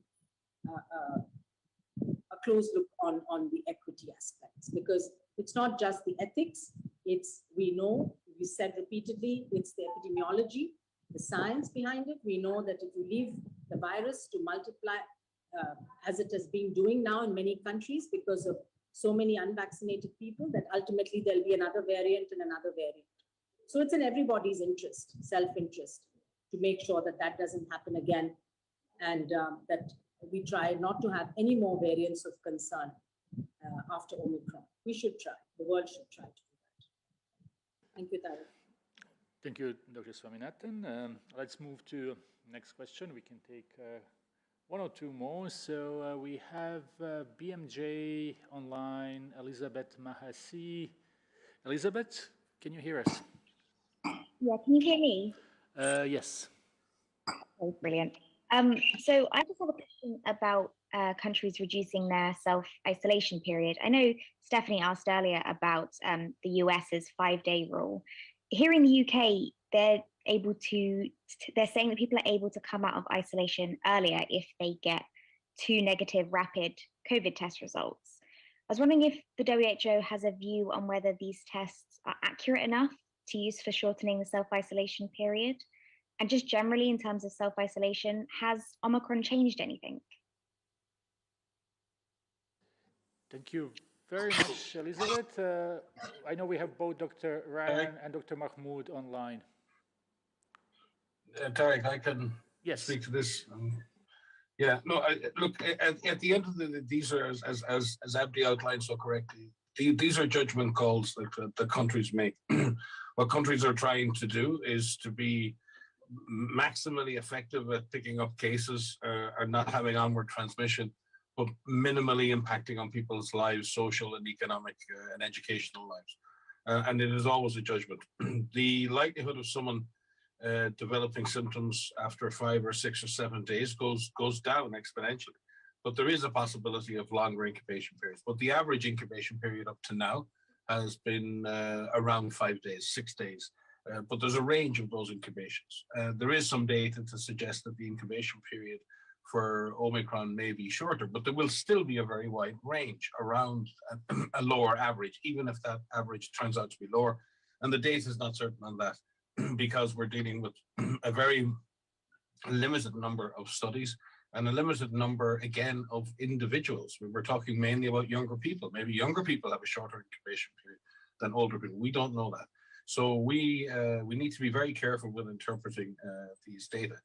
a close look on the equity aspects, because it's not just the ethics, it's, we know, we said repeatedly, it's the epidemiology, the science behind it. We know that if you leave the virus to multiply, as it has been doing now in many countries because of so many unvaccinated people, that ultimately there'll be another variant and another variant. So it's in everybody's interest, self-interest, to make sure that that doesn't happen again, and that we try not to have any more variants of concern after Omicron. We should try, the world should try to do that. Thank you, Tara. Thank you, Dr. Swaminathan. Let's move to next question. We can take one or two more. So we have BMJ online, Elizabeth Mahasi. Elizabeth, can you hear us? Yeah, can you hear me? Yes. Oh, brilliant. So I just have a question about countries reducing their self-isolation period. I know Stephanie asked earlier about the US's 5-day rule. Here in the UK, they're saying that people are able to come out of isolation earlier if they get 2 negative rapid COVID test results. I was wondering if the WHO has a view on whether these tests are accurate enough to use for shortening the self-isolation period. And just generally in terms of self-isolation, has Omicron changed anything? Thank you very much, Elizabeth. I know we have both Dr. Ryan and Dr. Mahmoud online. Tarek, I can speak to this. Yeah, no, look, at the end of the day, these are, as Abdi outlined so correctly, these are judgment calls that the countries make. What countries are trying to do is to be maximally effective at picking up cases or not having onward transmission, but minimally impacting on people's lives, social and economic and educational lives. And it is always a judgment. The likelihood of someone developing symptoms after 5 or 6 or 7 days goes down exponentially. But there is a possibility of longer incubation periods. But the average incubation period up to now has been around 5 days, 6 days. But there's a range of those incubations. There is some data to suggest that the incubation period for Omicron may be shorter, but there will still be a very wide range around a lower average, even if that average turns out to be lower. And the data is not certain on that because we're dealing with a very limited number of studies and a limited number, again, of individuals. We're talking mainly about younger people. Maybe younger people have a shorter incubation period than older people. We don't know that. So we need to be very careful with interpreting these data.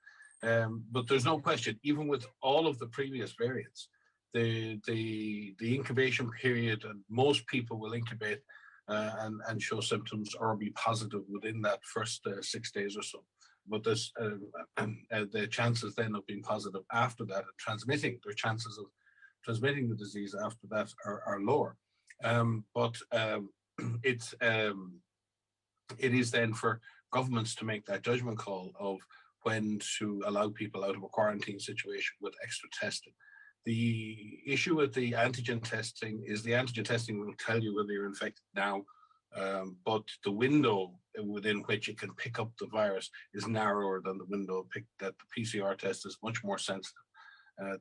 But there's no question, even with all of the previous variants, the incubation period, and most people will incubate and show symptoms or be positive within that first 6 days or so. But there's the chances then of being positive after that and transmitting, their chances of transmitting the disease after that are lower. It is then for governments to make that judgment call of when to allow people out of a quarantine situation with extra testing. The issue with the antigen testing is the antigen testing will tell you whether you're infected now, but the window within which it can pick up the virus is narrower than the window that the PCR test is much more sensitive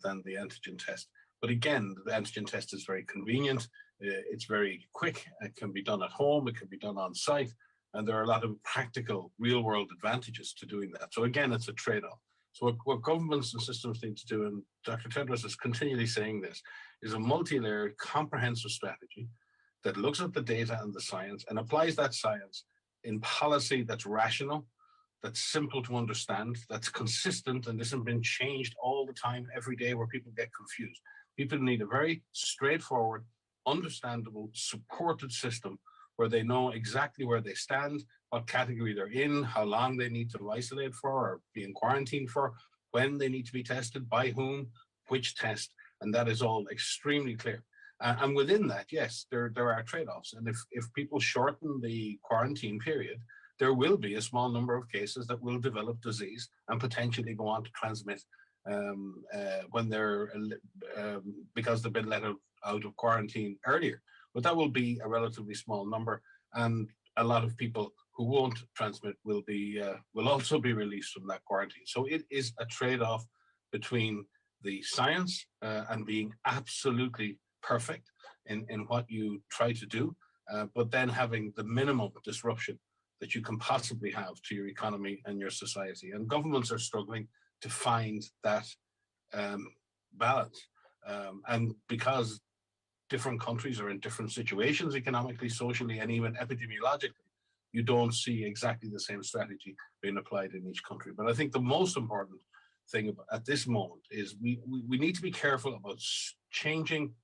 than the antigen test. But again, the antigen test is very convenient. It's very quick. It can be done at home. It can be done on site. And there are a lot of practical real world advantages to doing that. So again, it's a trade-off. So what governments and systems need to do, and Dr. Tedros is continually saying this, is a multi-layered comprehensive strategy that looks at the data and the science and applies that science in policy that's rational, that's simple to understand, that's consistent, and this has been changed all the time, every day, where people get confused. People need a very straightforward, understandable, supported system where they know exactly where they stand, what category they're in, how long they need to isolate for or be in quarantine for, when they need to be tested, by whom, which test, and that is all extremely clear. And within that, yes, there are trade-offs. And if people shorten the quarantine period, there will be a small number of cases that will develop disease and potentially go on to transmit when they're because they've been let out of quarantine earlier. But that will be a relatively small number, and a lot of people who won't transmit will also be released from that quarantine. So it is a trade-off between the science and being absolutely perfect in what you try to do, but then having the minimum disruption that you can possibly have to your economy and your society. And governments are struggling to find that balance. And because different countries are in different situations economically, socially, and even epidemiologically, you don't see exactly the same strategy being applied in each country. But I think the most important thing at this moment is we need to be careful about changing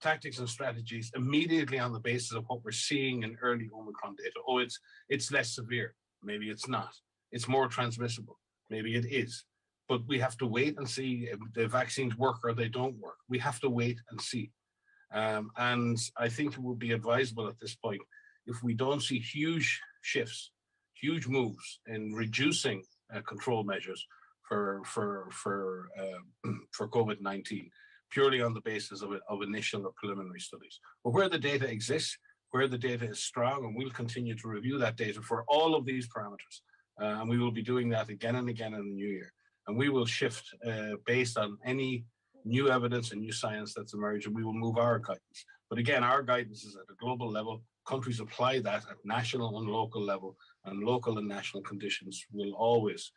tactics and strategies immediately on the basis of what we're seeing in early Omicron data. Oh, it's less severe. Maybe it's not. It's more transmissible. Maybe it is. But we have to wait and see if the vaccines work or they don't work. We have to wait and see. And I think it would be advisable at this point, if we don't see huge shifts, huge moves in reducing control measures for COVID-19, purely on the basis of initial or preliminary studies. But where the data exists, where the data is strong, and we'll continue to review that data for all of these parameters. And we will be doing that again and again in the new year. And we will shift based on any new evidence and new science that's emerged, and we will move our guidance. But again, our guidance is at a global level. Countries apply that at national and local level, and local and national conditions will always,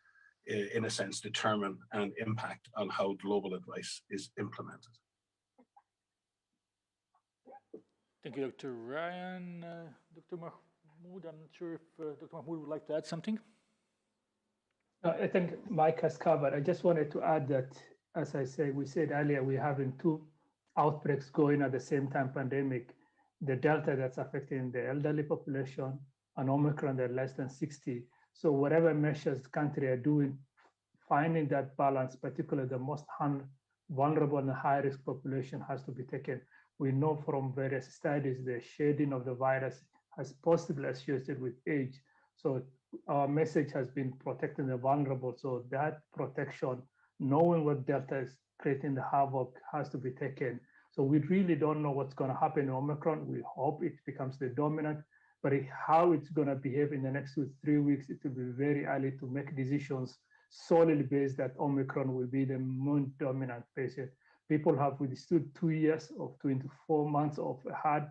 in a sense, determine and impact on how global advice is implemented. Thank you, Dr. Ryan. Dr. Mahmoud, I'm not sure if Dr. Mahmoud would like to add something. I think Mike has covered. I just wanted to add that, as we said earlier, we're having two outbreaks going at the same time, pandemic. The Delta that's affecting the elderly population, and Omicron, they're less than 60. So whatever measures the country are doing, finding that balance, particularly the most vulnerable and high-risk population, has to be taken. We know from various studies the shedding of the virus has possibly associated with age. So our message has been protecting the vulnerable. So that protection, knowing what Delta is creating the havoc, has to be taken. So we really don't know what's going to happen in Omicron. We hope it becomes the dominant, but how it's going to behave in the next 2 to 3 weeks, it will be very early to make decisions solely based that Omicron will be the more dominant patient. People have withstood 2 years of 24 months of hard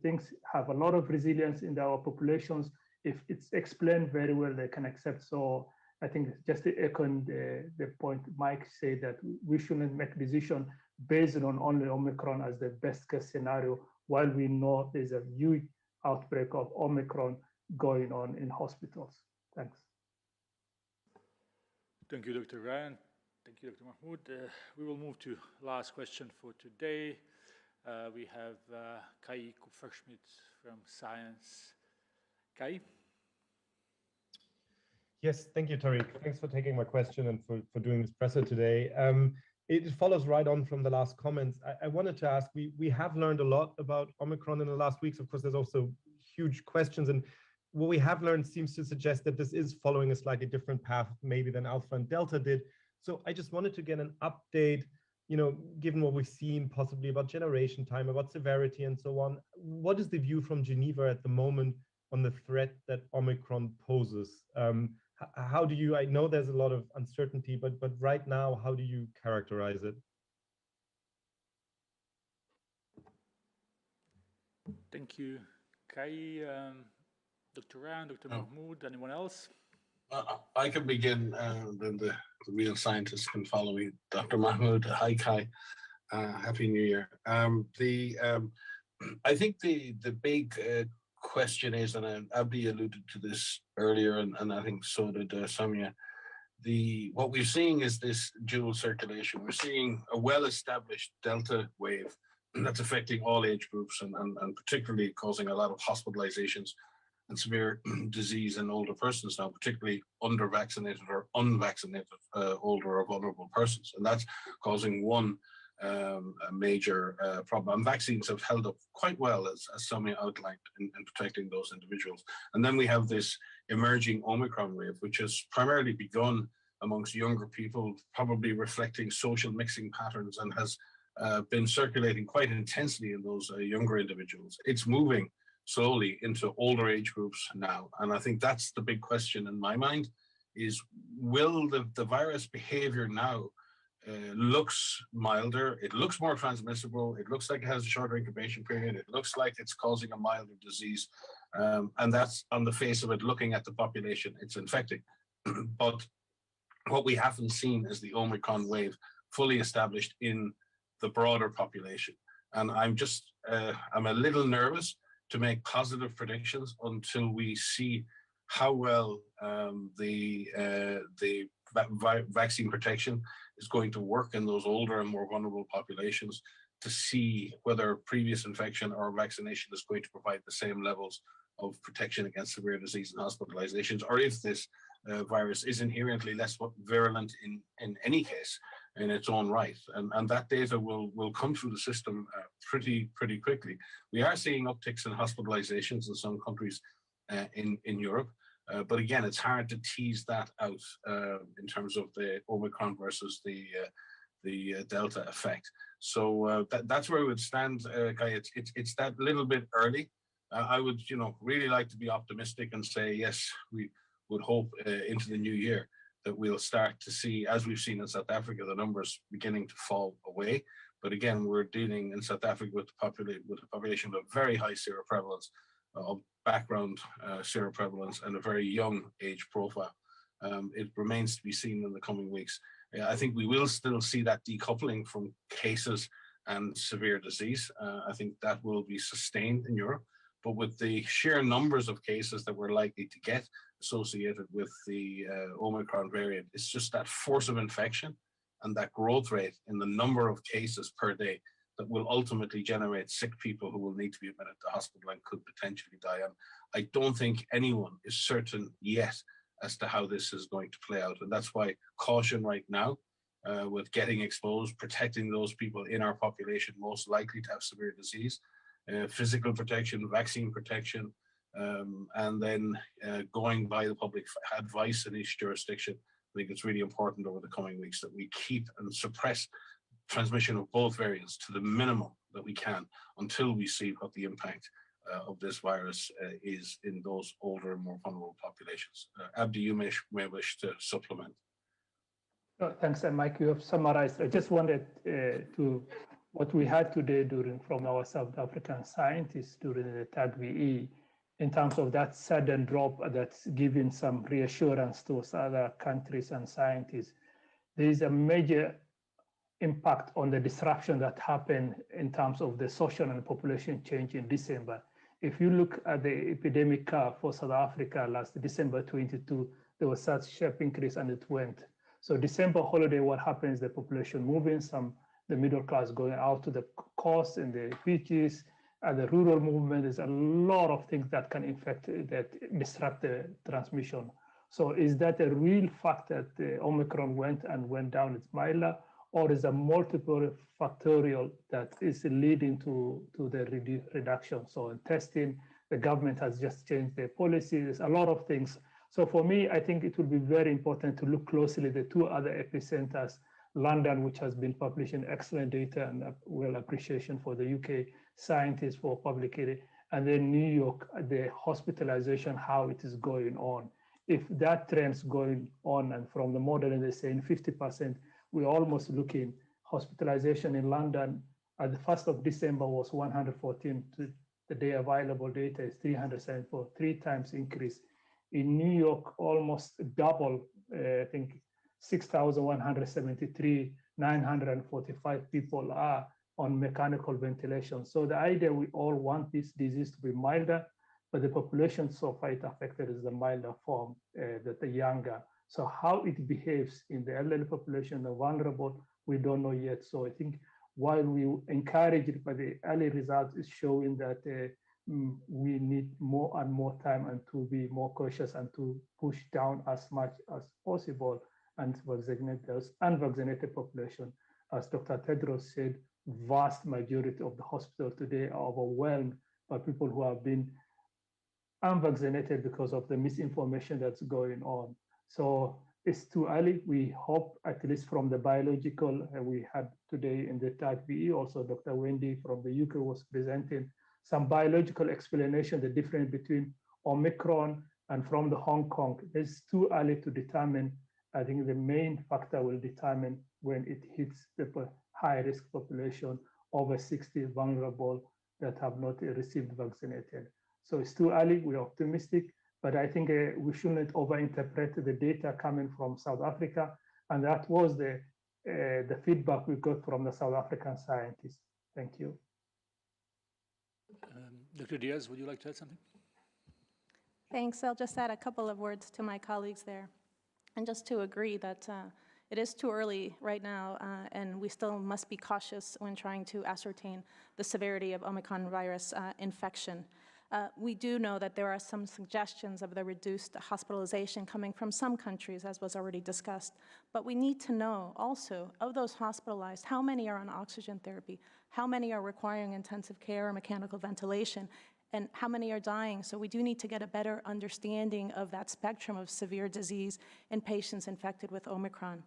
things, have a lot of resilience in our populations. If it's explained very well, they can accept. So I think just to echo the point Mike said, that we shouldn't make decisions based on only Omicron as the best case scenario, while we know there's a huge outbreak of Omicron going on in hospitals. Thanks. Thank you, Dr. Ryan. Thank you, Dr. Mahmoud. We will move to last question for today. We have Kai Kupferschmidt from Science. Kai? Yes, thank you, Tariq. Thanks for taking my question and for doing this presser today. It follows right on from the last comments. I wanted to ask, we have learned a lot about Omicron in the last weeks. Of course, there's also huge questions. And what we have learned seems to suggest that this is following a slightly different path maybe than Alpha and Delta did. So I just wanted to get an update, given what we've seen possibly about generation time, about severity and so on, what is the view from Geneva at the moment on the threat that Omicron poses? How do you, I know there's a lot of uncertainty, but right now, how do you characterize it? Thank you, Kai, Dr. Ryan, Dr. Mahmoud, anyone else? I can begin, then the real scientists can follow me. Dr. Mahmoud, hi Kai, Happy New Year. I think the big question is, and Abdi alluded to this earlier, and I think so did Samia, what we're seeing is this dual circulation. We're seeing a well-established Delta wave that's affecting all age groups and particularly causing a lot of hospitalizations and severe disease in older persons now, particularly under-vaccinated or unvaccinated older or vulnerable persons. And that's causing one a major problem. And vaccines have held up quite well, as Samia outlined, in protecting those individuals. And then we have this emerging Omicron wave, which has primarily begun amongst younger people, probably reflecting social mixing patterns, and has been circulating quite intensely in those younger individuals. It's moving slowly into older age groups now. And I think that's the big question in my mind, is will the virus behavior now looks milder, it looks more transmissible, it looks like it has a shorter incubation period, it looks like it's causing a milder disease, and that's on the face of it, looking at the population it's infecting. But what we haven't seen is the Omicron wave fully established in the broader population. And I'm a little nervous to make positive predictions until we see how well the vaccine protection is going to work in those older and more vulnerable populations, to see whether previous infection or vaccination is going to provide the same levels of protection against severe disease and hospitalizations, or if this virus is inherently less virulent in any case in its own right. And that data will come through the system pretty quickly. We are seeing upticks in hospitalizations in some countries in Europe. But again, it's hard to tease that out in terms of the Omicron versus the Delta effect. So that's where we would stand, Guy. It's that little bit early. I would, really like to be optimistic and say, yes, we would hope into the new year that we'll start to see, as we've seen in South Africa, the numbers beginning to fall away. But again, we're dealing in South Africa with a population with a very high seroprevalence, of background seroprevalence, and a very young age profile. It remains to be seen in the coming weeks. I think we will still see that decoupling from cases and severe disease. I think that will be sustained in Europe. But with the sheer numbers of cases that we're likely to get associated with the Omicron variant, it's just that force of infection and that growth rate in the number of cases per day that will ultimately generate sick people who will need to be admitted to hospital and could potentially die. And I don't think anyone is certain yet as to how this is going to play out. And that's why caution right now with getting exposed, protecting those people in our population most likely to have severe disease, physical protection, vaccine protection, and then going by the public advice in each jurisdiction. I think it's really important over the coming weeks that we keep and suppress transmission of both variants to the minimum that we can until we see what the impact of this virus is in those older and more vulnerable populations. Abdi, you may wish to supplement. Thanks, Mike. You have summarized. I just wanted to what we had today from our South African scientists during the TAGVE in terms of that sudden drop that's giving some reassurance to other countries and scientists. There is a major impact on the disruption that happened in terms of the social and population change in December. If you look at the epidemic curve for South Africa last December 22, there was such sharp increase and it went. So December holiday, what happens, the population moving, the middle class going out to the coast and the beaches, and the rural movement. There's a lot of things that can that disrupt the transmission. So is that a real fact that the Omicron went down, it's milder, or is a multiple factorial that is leading to the reduction? So in testing, the government has just changed their policies. There's a lot of things. So for me, I think it will be very important to look closely at the two other epicenters London, which has been publishing excellent data and well appreciation for the UK scientists for publicly, and then New York, the hospitalization, how it is going on. If that trend's going on, and from the modeling, they're saying 50%, we're almost looking, hospitalization in London at the 1st of December was 114. The day available data is 374, 3 times increase. In New York, almost double, I think 6,173, 945 people are on mechanical ventilation. So the idea, we all want this disease to be milder, but the population so far it affected is the milder form, that the younger. So how it behaves in the elderly population, the vulnerable, we don't know yet. So I think while we encourage it, but the early results is showing that we need more and more time and to be more cautious and to push down as much as possible and vaccinate those unvaccinated population. As Dr. Tedros said, vast majority of the hospitals today are overwhelmed by people who have been unvaccinated because of the misinformation that's going on. So it's too early. We hope, at least from the biological, we had today in the third VE, also Dr. Wendy from the UK was presenting some biological explanation, the difference between Omicron and from the Hong Kong. It's too early to determine. I think the main factor will determine when it hits the high-risk population, over 60 vulnerable that have not received vaccinated. So it's too early, we're optimistic, but I think we shouldn't overinterpret the data coming from South Africa. And that was the feedback we got from the South African scientists. Thank you. Dr. Diaz, would you like to add something? Thanks. I'll just add a couple of words to my colleagues there. And just to agree that it is too early right now, and we still must be cautious when trying to ascertain the severity of Omicron virus infection. We do know that there are some suggestions of the reduced hospitalization coming from some countries, as was already discussed. But we need to know also, of those hospitalized, how many are on oxygen therapy, how many are requiring intensive care or mechanical ventilation, and how many are dying. So we do need to get a better understanding of that spectrum of severe disease in patients infected with Omicron.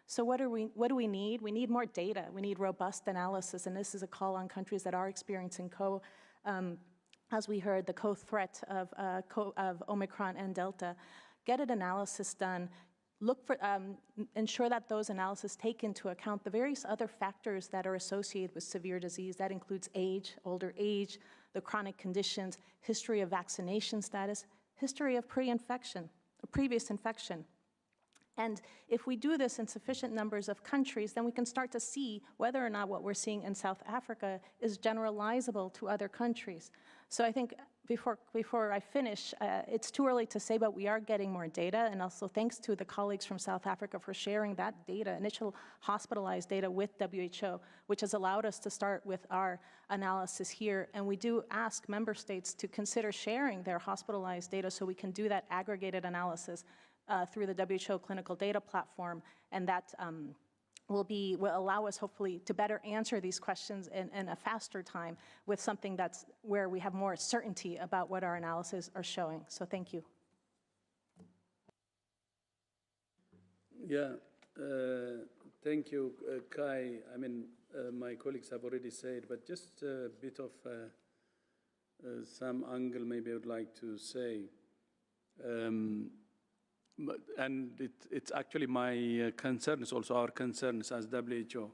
So what do we need? We need more data. We need robust analysis, and this is a call on countries that are experiencing as we heard, the co-threat of Omicron and Delta. Get an analysis done. Look for, ensure that those analyses take into account the various other factors that are associated with severe disease. That includes age, older age, the chronic conditions, history of vaccination status, history of pre-infection, previous infection. And if we do this in sufficient numbers of countries, then we can start to see whether or not what we're seeing in South Africa is generalizable to other countries. So I think before I finish, it's too early to say, but we are getting more data. And also thanks to the colleagues from South Africa for sharing that data, initial hospitalized data with WHO, which has allowed us to start with our analysis here. And we do ask member states to consider sharing their hospitalized data so we can do that aggregated analysis through the WHO clinical data platform, and that will allow us hopefully to better answer these questions in a faster time with something that's where we have more certainty about what our analyses are showing. So thank you. Yeah, thank you, Kai. I mean, my colleagues have already said, but just a bit of some angle maybe I would like to say. And it's actually my concerns, also our concerns as WHO.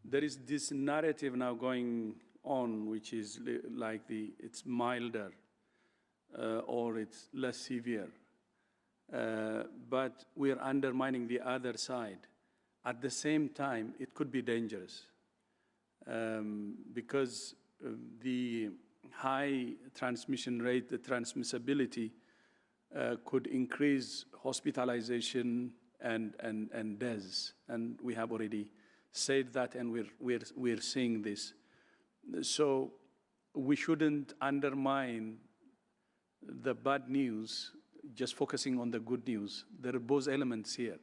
There is this narrative now going on, which is like it's milder or it's less severe. But we're undermining the other side. At the same time, it could be dangerous because the high transmission rate, the transmissibility, could increase hospitalization and deaths, and we have already said that, and we're seeing this. So we shouldn't undermine the bad news, just focusing on the good news. There are both elements here,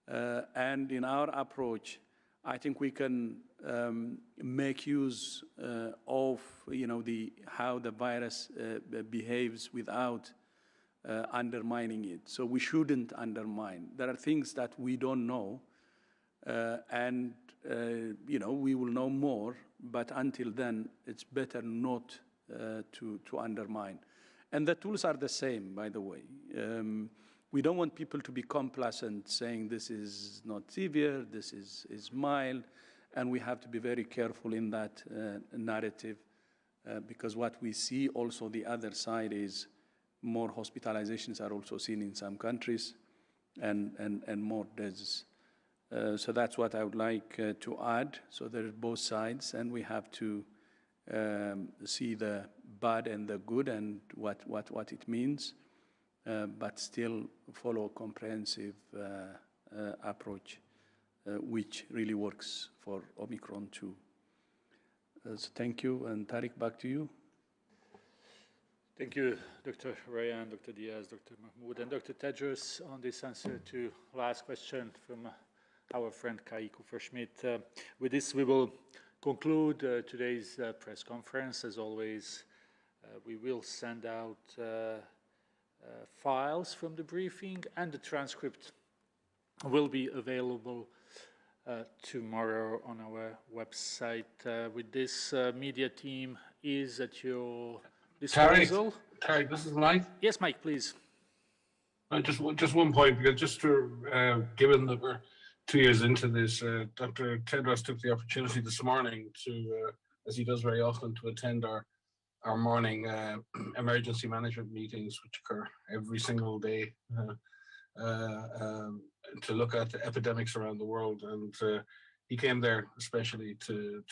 and in our approach, I think we can make use of how the virus behaves without undermining it. So we shouldn't undermine. There are things that we don't know, You know, we will know more, but until then, it's better not to undermine. And the tools are the same, by the way. We don't want people to be complacent, saying this is not severe, this is mild, and we have to be very careful in that narrative, because what we see also the other side is more hospitalizations are also seen in some countries, and more deaths. So that's what I would like to add. So there's both sides, and we have to see the bad and the good and what it means, but still follow a comprehensive approach, which really works for Omicron too. So thank you, and Tariq, back to you. Thank you, Dr. Ryan, Dr. Diaz, Dr. Mahmoud, and Dr. Tedros on this answer to last question from our friend Kai Kupferschmidt. With this, we will conclude today's press conference. As always, we will send out files from the briefing, and the transcript will be available tomorrow on our website. With this, media team is at your disposal. Tariq, this is Mike. Yes, Mike, please. Just one point, because just to, given that we're 2 years into this, Dr. Tedros took the opportunity this morning to, as he does very often, to attend our morning emergency management meetings, which occur every single day, to look at the epidemics around the world. And he came there especially to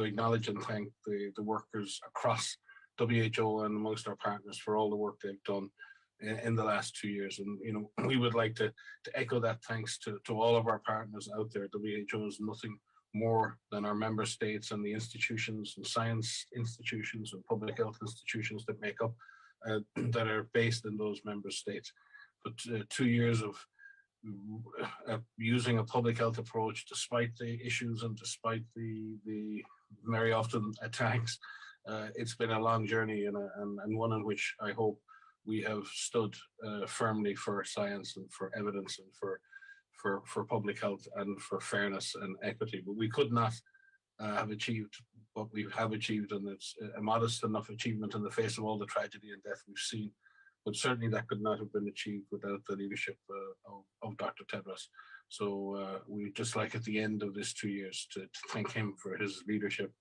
acknowledge and thank the workers across WHO and amongst our partners for all the work they've done in the last 2 years. And, you know, we would like to echo that thanks to all of our partners out there. WHO is nothing more than our member states and the institutions and science institutions and public health institutions that make up, that are based in those member states. But 2 years of using a public health approach, despite the issues and despite the very often attacks, it's been a long journey, and one in which I hope we have stood firmly for science and for evidence and for public health and for fairness and equity. But we could not have achieved what we have achieved, and it's a modest enough achievement in the face of all the tragedy and death we've seen. But certainly that could not have been achieved without the leadership of Dr. Tedros. So we just like at the end of this 2 years to thank him for his leadership,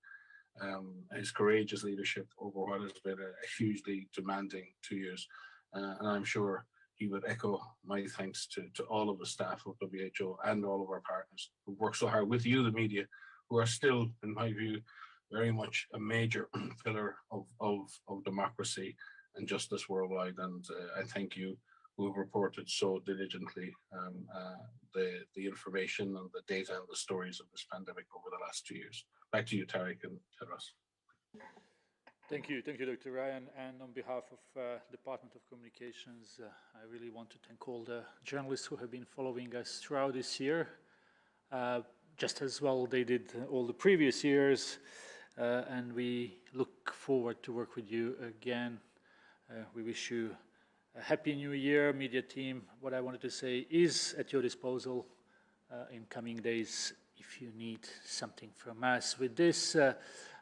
his courageous leadership over what has been a hugely demanding 2 years. And I'm sure he would echo my thanks to all of the staff of WHO and all of our partners who work so hard with you, the media, who are still, in my view, very much a major pillar of democracy and justice worldwide. And I thank you who have reported so diligently the information and the data and the stories of this pandemic over the last 2 years. Back to you, Tariq and Tedros. Thank you, Dr. Ryan. And on behalf of Department of Communications, I really want to thank all the journalists who have been following us throughout this year, just as well they did all the previous years. And we look forward to work with you again. We wish you a happy new year, media team. What I wanted to say is at your disposal in coming days if you need something from us. With this,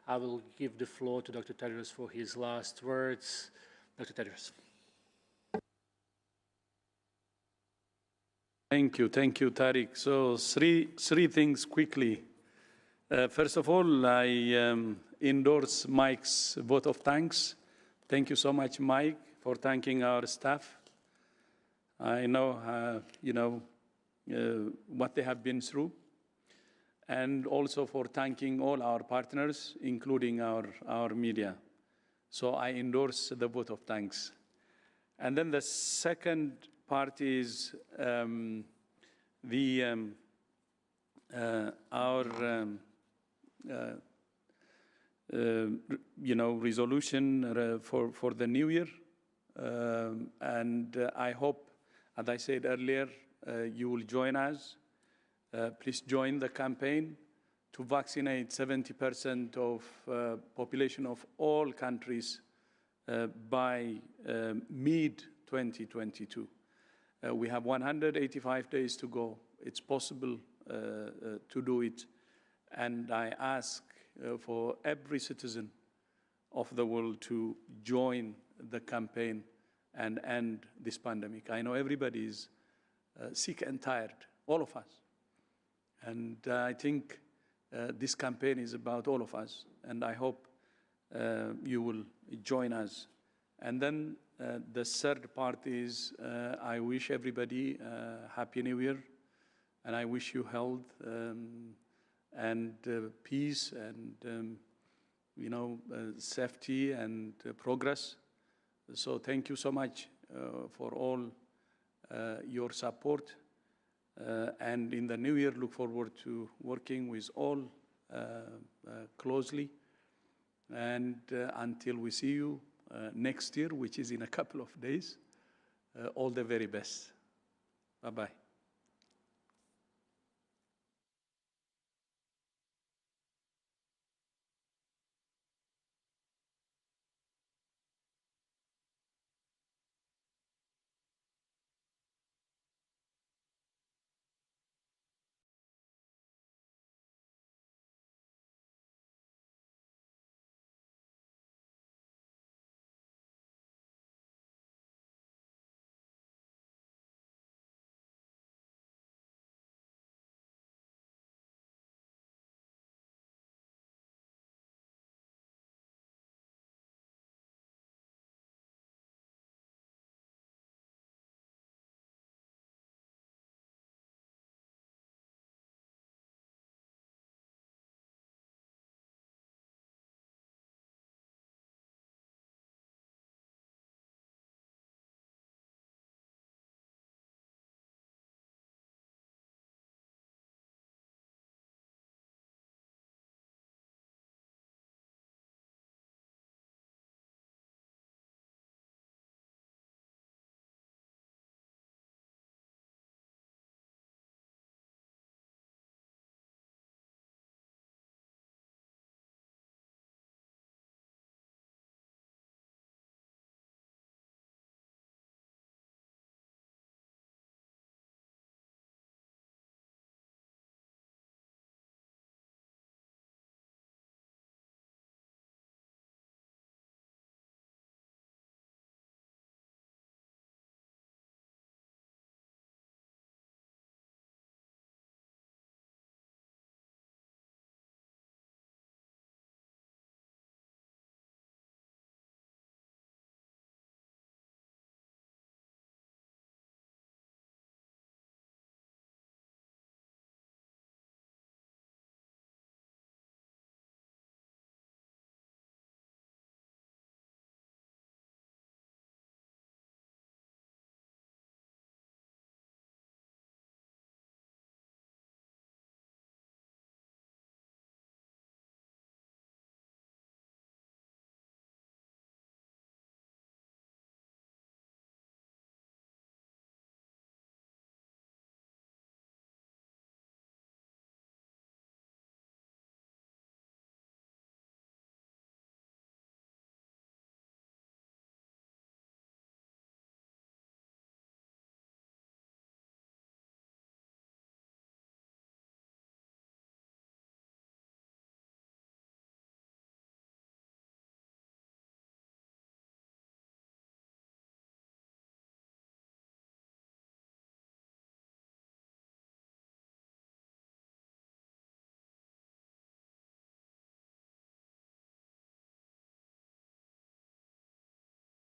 I will give the floor to Dr. Tedros for his last words. Dr. Tedros. Thank you, Tariq. So three things quickly. First of all, I endorse Mike's vote of thanks. Thank you so much, Mike, for thanking our staff. I know, what they have been through, and also for thanking all our partners, including our media. So I endorse the vote of thanks. And then the second part is resolution for the new year. And I hope, as I said earlier, you will join us. Please join the campaign to vaccinate 70% of population of all countries by mid-2022. We have 185 days to go. It's possible, to do it. And I ask for every citizen of the world to join the campaign and end this pandemic. I know everybody is sick and tired, all of us. And I think this campaign is about all of us. And I hope you will join us. And then the third part is I wish everybody Happy New Year. And I wish you health and peace and safety and progress. So thank you so much for all your support. And in the new year, look forward to working with all closely. And until we see you next year, which is in a couple of days, all the very best. Bye-bye.